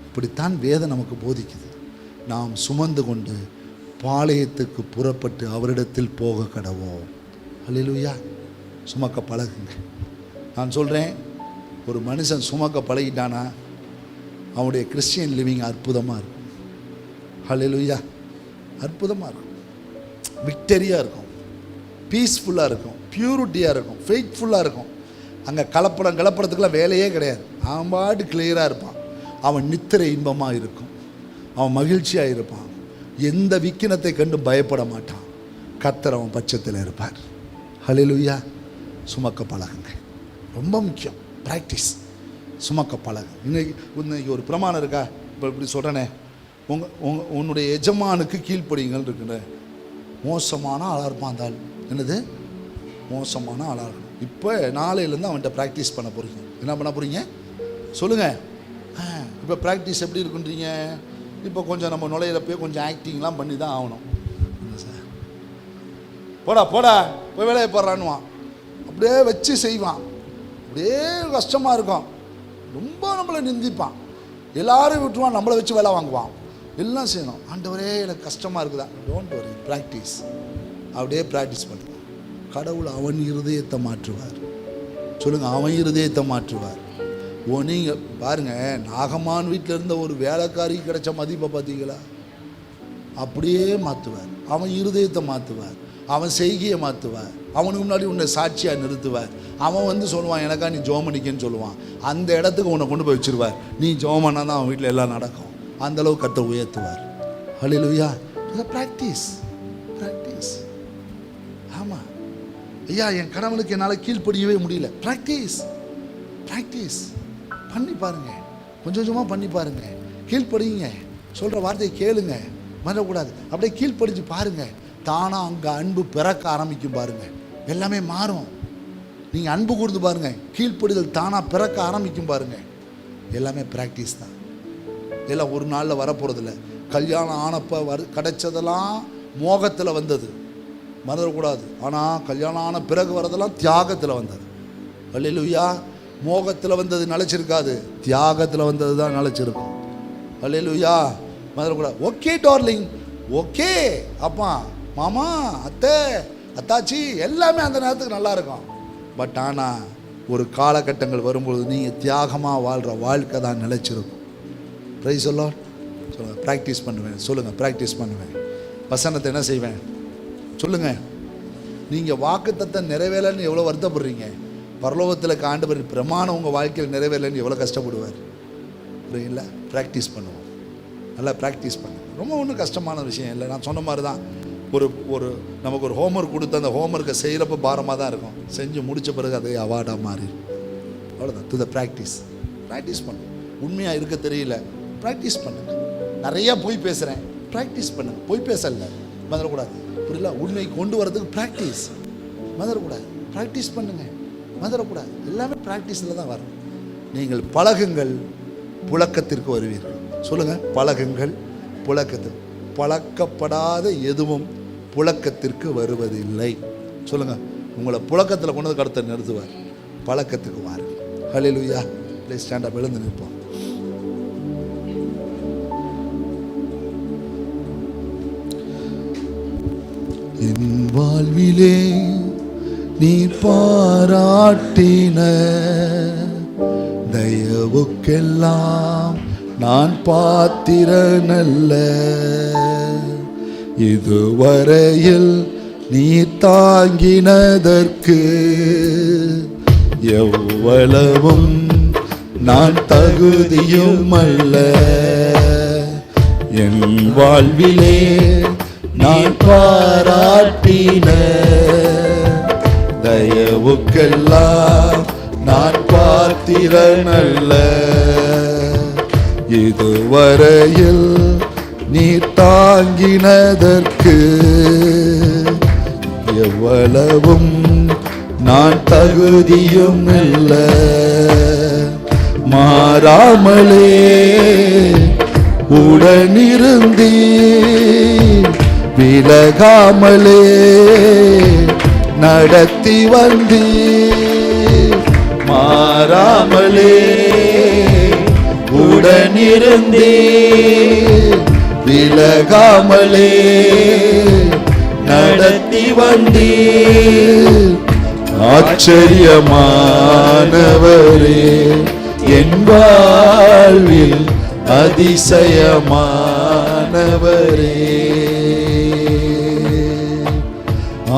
இப்படித்தான் வேதம் நமக்கு போதிக்குது. நாம் சுமந்து கொண்டு பாளையத்துக்கு புறப்பட்டு அவரிடத்தில் போக கடவோம். அல்லேலூயா. சுமக்க பழகுங்க. நான் சொல்கிறேன், ஒரு மனுஷன் சுமக்க பழகிட்டானா அவனுடைய கிறிஸ்டியன் லிவிங் அற்புதமாக இருக்கும். அல்லேலூயா. அற்புதமாக இருக்கும், விக்டரியாக இருக்கும், பீஸ்ஃபுல்லாக இருக்கும், பியூரிட்டியாக இருக்கும், ஃபெய்த்ஃபுல்லாக இருக்கும். அங்கே கலப்படத்துக்கெல்லாம் வேலையே கிடையாது. அவன் பாட்டு கிளியராக இருப்பான். அவன் நித்திரை இன்பமாக இருக்கும், அவன் மகிழ்ச்சியாக இருப்பான், எந்த விக்கினத்தை கண்டு பயப்பட மாட்டான். கர்த்தர் அவன் பட்சத்தில் இருப்பார். அல்லேலூயா. சுமக்க பழகுங்க, ரொம்ப முக்கியம். ப்ராக்டிஸ், சுமக்க பழகு. இன்னைக்கு ஒரு பிரமாணம் இருக்கா? இப்போ இப்படி சொல்கிறேனே, உன்னுடைய எஜமானுக்கு கீழ்ப்படிங்கள் இருக்குங்க. மோசமான ஆளாக இருப்பான் அந்த ஆள். என்னது? மோசமான ஆளாக இருக்கும். இப்போ நாளையிலேருந்து அவன்கிட்ட ப்ராக்டிஸ் பண்ண போகிறீங்க. என்ன பண்ண போகிறீங்க சொல்லுங்கள்? இப்போ ப்ராக்டிஸ் எப்படி இருக்குன்றீங்க? இப்போ கொஞ்சம் நம்ம நுழையிறப்போ கொஞ்சம் ஆக்டிங்லாம் பண்ணி தான் ஆகணும். சார் போடா போடா போய் வேலையை போடுறான்னுவான், அப்படியே வச்சு செய்வான், அப்படியே கஷ்டமாக இருக்கும், ரொம்ப நம்மளை நிந்திப்பான், எல்லாரும் விட்டுருவான், நம்மளை வச்சு வேலை வாங்குவான், எல்லாம் செய்யணும். ஆண்டவரே எனக்கு கஷ்டமாக இருக்குதா? Don't worry, practice. அப்படியே ப்ராக்டிஸ் பண்ணுவான். கடவுள் அவன் இருதயத்தை மாற்றுவார். சொல்லுங்கள், அவன் இருதயத்தை மாற்றுவார். நீங்கள் பாருங்கள், நாகமான் வீட்டில் இருந்த ஒரு வேலைக்காரி கிடைச்ச மதிப்பை பார்த்தீங்களா? அப்படியே மாற்றுவார். அவன் இருதயத்தை மாற்றுவார், அவன் செய்கையை மாற்றுவார், அவனுக்கு முன்னாடி உன்னை சாட்சியாக நிறுத்துவார். அவன் சொல்லுவான், எனக்கா நீ ஜோமனிக்கன்னு சொல்லுவான். அந்த இடத்துக்கு உன்னை கொண்டு போய் வச்சுருவார். நீ ஜோமனா தான் அவன் வீட்டில் எல்லாம் நடக்கும். அந்தளவுக்கு கர்த்தர் உயர்த்துவார். ஹல்லேலூயா. Practice, practice. ஆமாம் ஐயா, என் கணவனுக்கு என்னால் கீழ்ப்படியவே முடியல. ப்ராக்டிஸ், ப்ராக்டிஸ் பண்ணி பாருங்கள், கொஞ்சம் கொஞ்சமாக பண்ணி பாருங்கள், கீழ்ப்படிங்க, சொல்கிற வார்த்தையை கேளுங்க, மறக்கூடாது. அப்படியே கீழ்ப்படிஞ்சு பாருங்கள், தானாக அங்கே அன்பு பிறக்க ஆரம்பிக்கும். பாருங்கள், எல்லாமே மாறும். நீங்கள் அன்பு கொடுத்து பாருங்கள், கீழ்ப்படிதல் தானாக பிறக்க ஆரம்பிக்கும். பாருங்கள், எல்லாமே ப்ராக்டிஸ் தான். எல்லாம் ஒரு நாளில் வரப்போகிறதில்ல. கல்யாணம் ஆனப்போ கிடைச்சதெல்லாம் மோகத்தில் வந்தது, மறந்துடக்கூடாது. ஆனால் கல்யாணம் ஆன பிறகு வரதெல்லாம் தியாகத்தில் வந்தது. அல்லேலூயா. மோகத்தில் வந்தது நிலச்சிருக்காது, தியாகத்தில் வந்தது தான் நிலச்சிருக்கும். அல்லேலூயா. மறந்துடக்கூடாது. ஓகே டார்லிங், ஓகே அப்பா, மாமா, அத்தை, அத்தாச்சி, எல்லாமே அந்த நேரத்துக்கு நல்லா இருக்கும். பட் ஆனால் ஒரு காலகட்டங்கள் வரும்பொழுது நீங்கள் தியாகமாக வாழ்கிற வாழ்க்கை தான் நிலைச்சிருக்கும். ப்ரைஸ் தி லார்ட். சொல்லுங்கள், ப்ராக்டிஸ் பண்ணுவேன். சொல்லுங்கள், ப்ராக்டிஸ் பண்ணுவேன். வசனத்தை என்ன செய்வேன் சொல்லுங்கள். நீங்கள் வாக்குத்தத்தம் நிறைவேறலன்னு எவ்வளோ வருத்தப்படுறீங்க? பரலோகத்தில் ஆண்டவர் பிரமாணம் உங்கள் வாழ்க்கையில் நிறைவேறலன்னு எவ்வளோ கஷ்டப்படுவார்? புரியுங்களா? ப்ராக்டிஸ் பண்ணுவோம், நல்லா ப்ராக்டிஸ் பண்ணுவோம். ரொம்ப ஒன்றும் கஷ்டமான விஷயம் இல்லை. நான் சொன்ன மாதிரி தான், ஒரு நமக்கு ஒரு ஹோம்ஒர்க் கொடுத்து அந்த ஹோம்ஒர்க்கை செய்கிறப்ப பாரமாக தான் இருக்கும், செஞ்சு முடித்த பிறகு அதே அவார்டாக மாறிடும். அவ்வளோதான். To the practice. ப்ராக்டிஸ் பண்ணுவோம். உண்மையாக இருக்க தெரியல, ப்ராக்டிஸ் பண்ணுங்க. நிறையா போய் பேசுகிறேன், ப்ராக்டிஸ் பண்ணுங்க. போய் பேசல, மறந்துடக்கூடாது. புரியல? உண்மை கொண்டு வரதுக்கு ப்ராக்டிஸ், மறந்துடக்கூடாது. ப்ராக்டிஸ் பண்ணுங்க, மறந்துடக்கூடாது. எல்லாமே ப்ராக்டிஸில் தான் வரும். நீங்கள் பழகுங்கள், புழக்கத்திற்கு வருவீர்கள். சொல்லுங்கள், பழகுங்கள், புழக்கத்திற்கு. பழக்கப்படாத எதுவும் புழக்கத்திற்கு வருவதில்லை. சொல்லுங்கள், உங்களை புழக்கத்தில் கொண்டு வந்து கருத்தை நிறுத்துவார். பழக்கத்துக்கு வாருங்கள். ஹல்லேலூயா. Please stand up. எழுந்து நிற்போம். என் வாழ்விலே நீ பாராட்டின தயவுக்கெல்லாம் நான் பாத்திரனல்ல. இதுவரையில் நீ தாங்கினதற்கு எவ்வளவும் நான் தகுதியும் அல்ல. என் வாழ்விலே நான் பாராட்டின தயவுக்கெல்லாம் நான் பாத்திரனல்ல. இதுவரையில் நீ தாங்கினதற்கு எவ்வளவும் நான் தகுதியும் இல்ல. மாறாமலே உடனிருந்தீ, விலகாமலே நடத்தி வந்தீ. மாறாமலே உடனிருந்தீ, விலகாமலே நடத்தி வந்தீ. ஆச்சரியமானவரே, என் வாழ்வில் அதிசயமானவரே.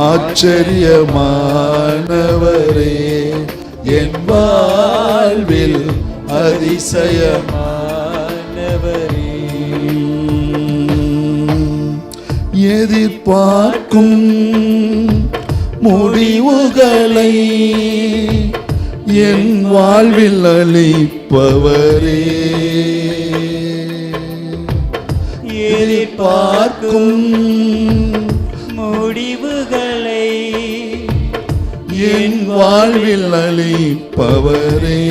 ஆச்சரியமானவரே, என் வாழ்வில் அதிசயமானவரே. எதிர்பார்க்கும் முடிவுகளை என் வாழ்வில் அளிப்பவரே. எதிர்பார்க்கும் முடிவுகளை என் வாழ்வில் அளிப்பவரே.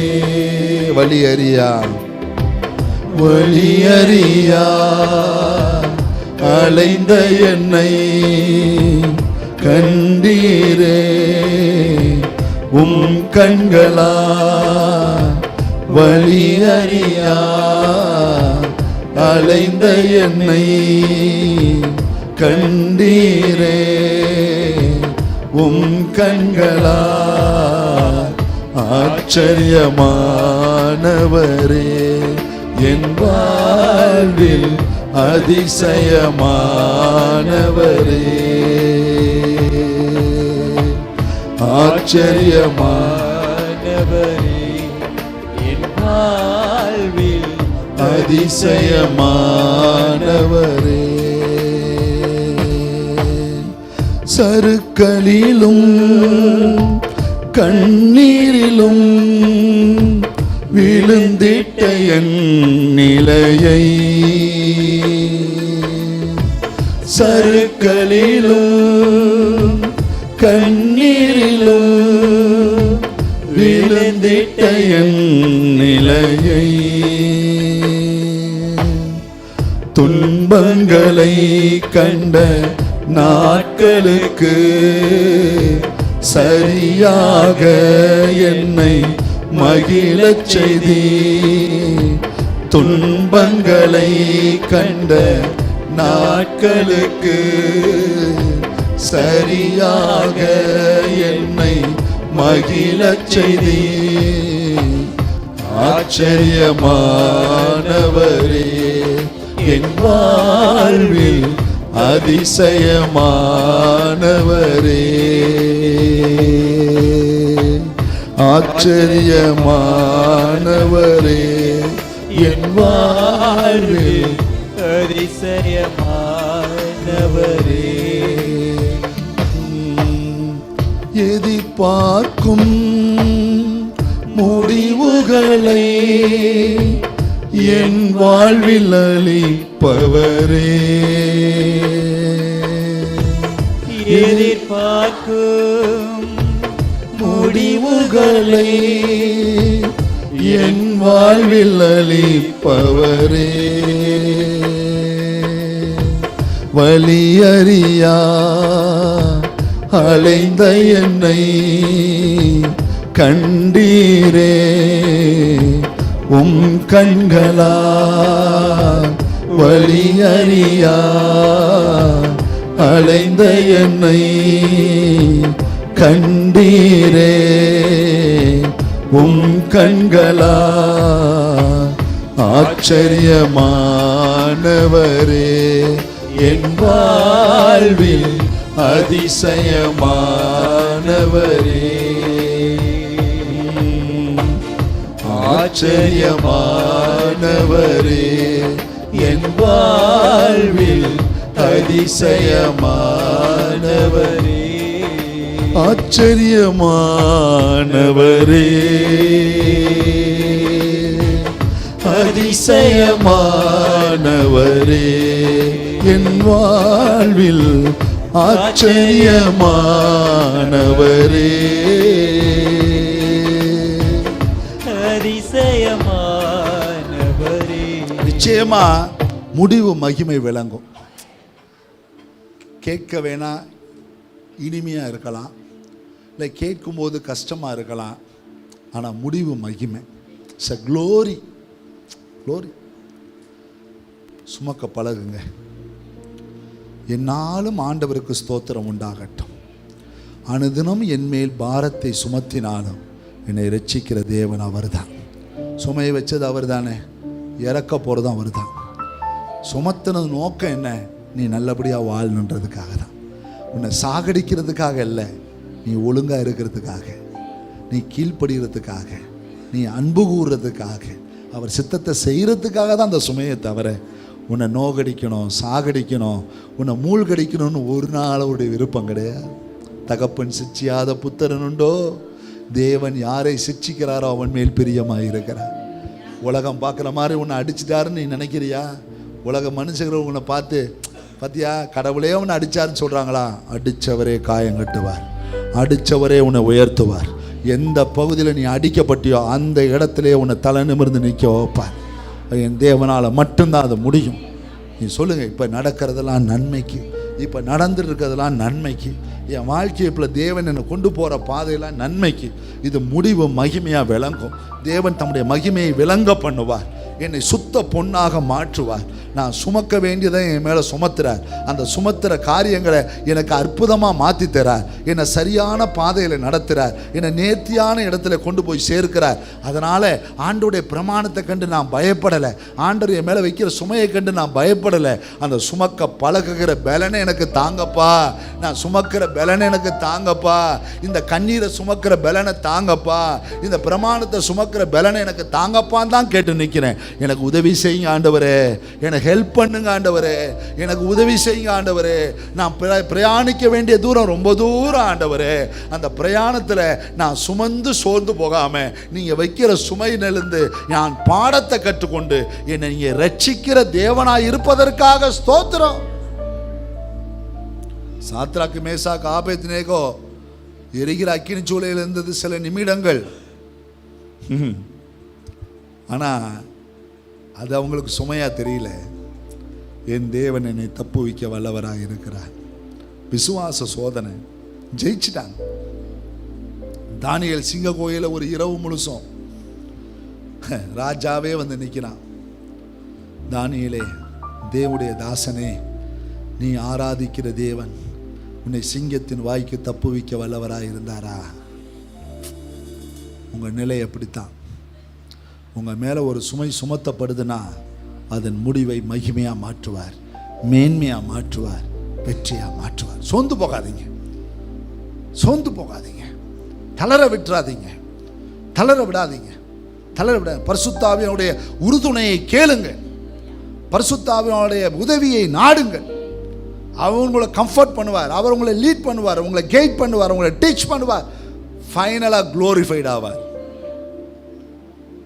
வழியறியா அலைந்த என்னை கண்டீரே. உம் கண்களா வழியறியா அலைந்த என்னை கண்டீரே. உம் கண்களா ஆச்சரியமானவரே, என் வாழ்வில் அதிசயமானவரே. ஆச்சரியமானவரே, என் வாழ்வில் அதிசயமானவரே. சறுக்களிலும் கண்ணீரிலும் விழுந்திட்ட என் நிலையை, சறுக்களிலும் கண்ணீரிலும் விழுந்திட்ட என் நிலையை, துன்பங்களை கண்ட நாட்களுக்கு சரியாக என்னை மகிழச் செய்தி. துன்பங்களை கண்ட நாட்களுக்கு சரியாக என்னை மகிழச் செய்தி. ஆச்சரியமானவரே, என் வாழ்வில் அதிசயமானவரே. ஆச்சரியமானவரே, என் வாழ்வில் அதிசயமானவரே. எதிர்பார்க்கும் முடிவுகளை என் வாழ்வில் அளிப்பவரே. எதிர்பார்க்கும் முடிவுகளை என் வாழ்வில் அளிப்பவரே. வழியறியா அலைந்த என்னை கண்டீரே. உம் கண்களா வழியறியா அலைந்த என்னை கண்டீரே. உம் கண்களா ஆச்சரியமானவரே, என் வாழ்வில் அதிசயமானவரே, ஆச்சரியமானவரே, என் வாழ்வில் அதிசயமானவரே, ஆச்சரியமானவரே, அதிசயமானவரே, என் வாழ்வில் ஆச்சரியமானவரே, அதிசயமானவரே. நிச்சயமா முடிவு மகிமை விளங்கும். கேட்க வேணா இனிமையாக இருக்கலாம், இல்லை கேட்கும்போது கஷ்டமாக இருக்கலாம், ஆனால் முடிவு மகிமை. It's a glory. க்ளோரி. சுமக்க பழகுங்க. என்னாலும் ஆண்டவருக்கு ஸ்தோத்திரம் உண்டாகட்டும். அனுதினம் என்மேல் பாரத்தை சுமத்தினாலும் என்னை ரட்சிக்கிற தேவன் அவர் தான். சுமையை வச்சது அவர் தானே, இறக்க போகிறதும் அவர் தான். சுமத்தினது நோக்கம் என்ன? நீ நல்லபடியாக வாழணுன்றதுக்காக தான். உன்னை சாகடிக்கிறதுக்காக இல்லை, நீ ஒழுங்காக இருக்கிறதுக்காக, நீ கீழ்ப்படுகிறதுக்காக, நீ அன்பு கூறுறதுக்காக, அவர் சித்தத்தை செய்கிறதுக்காக தான் அந்த சுமையை தவிர உன்னை நோகடிக்கணும், சாகடிக்கணும், உன்னை மூழ்கடிக்கணும்னு ஒரு நாளோடைய விருப்பம் கிடையாது. தகப்பன் சிச்சியாத புத்திரன் உண்டோ? தேவன் யாரை சிச்சிக்கிறாரோ அவன் மேல் பிரியமாக இருக்கிறார். உலகம் பார்க்குற மாதிரி உன்னை அடிச்சிட்டாருன்னு நீ நினைக்கிறியா? உலக மனுஷர்கள் உன்னை பார்த்து பார்த்தியா கடவுளே உன்னை அடித்தாருன்னு சொல்கிறாங்களா? அடித்தவரே காயம் கட்டுவார், அடித்தவரே உன்னை உயர்த்துவார். எந்த பகுதியில் நீ அடிக்கப்பட்டியோ அந்த இடத்துல உன்னை தலை நிமிர்ந்து நிற்க வைப்பார். என் தேவனால் மட்டும்தான் அது முடியும். நீ சொல்லுங்கள், இப்போ நடக்கிறதெல்லாம் நன்மைக்கு, இப்போ நடந்துட்டு இருக்கிறதெல்லாம் நன்மைக்கு, என் வாழ்க்கையை இப்போ தேவன் என்னை கொண்டு போகிற பாதையெல்லாம் நன்மைக்கு. இது முடிவு மகிமையாக விளங்கும். தேவன் தம்முடைய மகிமையை விளங்க பண்ணுவார். என்னை சுத்த பொன்னாக மாற்றுவார். நான் சுமக்க வேண்டியதை என் மேலே சுமத்துறார். அந்த சுமத்துற காரியங்களை எனக்கு அற்புதமாக மாற்றி தரார். என்னை சரியான பாதையில் நடத்துகிறார். என்னை நேர்த்தியான இடத்துல கொண்டு போய் சேர்க்கிறார். அதனால் ஆண்டோடைய பிரமாணத்தை கண்டு நான் பயப்படலை. ஆண்டவர் என் மேலே வைக்கிற சுமையை கண்டு நான் பயப்படலை. அந்த சுமக்க பழகுகிற பலனை எனக்கு தாங்கப்பா, நான் சுமக்கிற பலனை எனக்கு தாங்கப்பா, இந்த கண்ணீரை சுமக்கிற பலனை தாங்கப்பா, இந்த பிரமாணத்தை சுமக்கிற பலனை எனக்கு தாங்கப்பான்னு தான் கேட்டு நிற்கிறேன். எனக்கு உதவி செய்யுங்க ஆண்டவரே, எனக்கு ஹெல்ப் பண்ணுங்க ஆண்டவரே, எனக்கு உதவி செய்யுங்க ஆண்டவரே. நான் பிரயாணிக்க வேண்டிய தூரம் ரொம்ப தூரம் ஆண்டவரே. அந்த பிரயாணத்தில் நான் சுமந்து சோர்ந்து போகாம நீங்கள் வைக்கிற சுமையிலிருந்து நான் பாடத்தை கற்றுக்கொண்டு என்னை நீங்கள் ரட்சிக்கிற தேவனாய் இருப்பதற்காக ஸ்தோத்திரம். சாத்ராக்கு மேசாக்கு ஆபேத்நேகோ எரிகிற அக்கினி சூளையில் இருந்தது சில நிமிடங்கள். ஆனால் அது அவங்களுக்கு சுமையாக தெரியல. என் தேவன் என்னை தப்பு வைக்க வல்லவராக இருக்கிறார். விசுவாச சோதனை ஜெயிச்சிட்டாங்க. தானியேல் சிங்க கோயில ஒரு இரவு முழுசும் ராஜாவே வந்து நிற்கிறான். தானியேலே, தேவனுடைய தாசனே, நீ ஆராதிக்கிற தேவன் உன்னை சிங்கத்தின் வாய்க்கு தப்பு வைக்க வல்லவராக இருந்தாரா? உங்கள் நிலை அப்படித்தான். உங்கள் மேலே ஒரு சுமை சுமத்தப்படுதுன்னா அதன் முடிவை மகிமையாக மாற்றுவார், மேன்மையாக மாற்றுவார், வெற்றியாக மாற்றுவார். சோர்ந்து போகாதீங்க, சோர்ந்து போகாதீங்க, தளர விட்டுறாதீங்க, தளர விடாதீங்க, தளர விட. பரிசுத்த ஆவியானுடைய உறுதுணையை கேளுங்க, பரிசுத்த ஆவியானுடைய உதவியை நாடுங்கள். அவர் உங்களை கம்ஃபர்ட் பண்ணுவார், அவர் உங்களை லீட் பண்ணுவார், உங்களை கைட் பண்ணுவார், உங்களை டீச் பண்ணுவார். ஃபைனலாக க்ளோரிஃபைட் ஆவார்.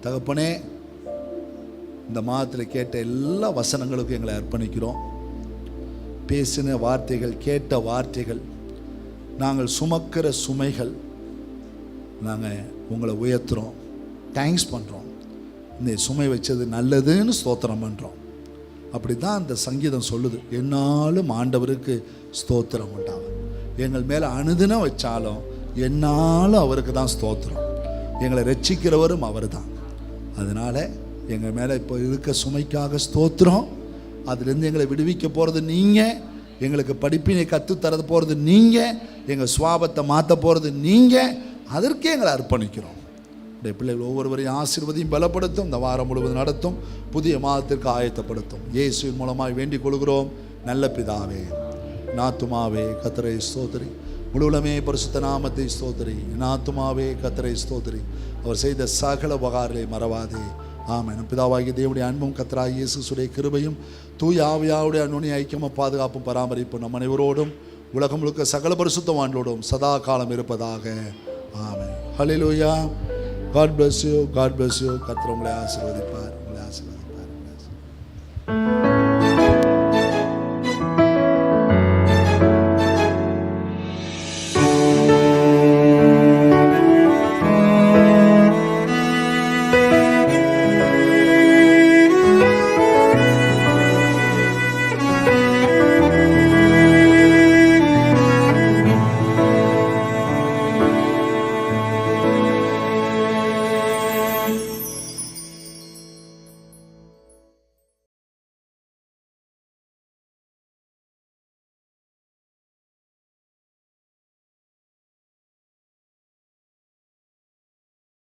தகப்பனே, இந்த மாதத்தில் கேட்ட எல்லா வசனங்களுக்கும் எங்களை அர்ப்பணிக்கிறோம். பேசின வார்த்தைகள், கேட்ட வார்த்தைகள், நாங்கள் சுமக்கிற சுமைகள், நாங்கள் உங்களை உயர்த்துகிறோம், தேங்க்ஸ் பண்ணுறோம். இந்த சுமை வச்சது நல்லதுன்னு ஸ்தோத்திரம் பண்ணுறோம். அப்படி தான் அந்த சங்கீதம் சொல்லுது, என்னாலும் ஆண்டவருக்கு ஸ்தோத்திரம் உண்டாகும். எங்கள் மேலே அனுதினம் வச்சாலும் என்னாலும் அவருக்கு தான் ஸ்தோத்திரம். எங்களை ரட்சிக்கிறவரும் அவர் தான். அதனால் எங்கள் மேலே இப்போ இருக்க சுமைக்காக ஸ்தோத்திரம். அதுலேருந்து எங்களை விடுவிக்க போகிறது நீங்கள், எங்களுக்கு படிப்பினை கற்றுத்தரது போகிறது நீங்கள், எங்கள் சுவாபத்தை மாற்ற போகிறது நீங்கள். அதற்கே எங்களை அர்ப்பணிக்கிறோம். இந்த பிள்ளைகள் ஒவ்வொருவரையும் ஆசீர்வதியும் பலப்படுத்தும், இந்த வாரம் முழுவதும் நடத்தும், புதிய மாதத்திற்கு ஆயத்தப்படுத்தும். இயேசுவின் மூலமாக வேண்டிக் கொள்கிறோம் நல்ல பிதாவே. நாத்துமாவே கர்த்தரை ஸ்தோத்திரி, முழுவலமே பரிசுத்த நாமத்தை ஸ்தோத்திரி. நாத்துமாவே கர்த்தரை ஸ்தோத்திரி, அவர் செய்த சகல உபகாரங்களை மறவாதே. ஆமென். பிதாவாகிய தேவனுடைய அன்பும் கர்த்தராகிய இயேசுவுடைய கிருபையும் தூய ஆவியாருடைய அன்னுடைய ஐக்கியமும் பாதுகாப்பும் பராமரிப்பும் நம் அனைவரோடும் உலகம் முழுக்க சகல பரிசுத்தவான்களோடும் சதா காலம் இருப்பதாக. ஆமென். ஹல்லேலூயா. God bless you. God bless you. கர்த்தர் உங்களை ஆசீர்வதிப்பார். உங்களை ஆசீர்வதிப்பார்.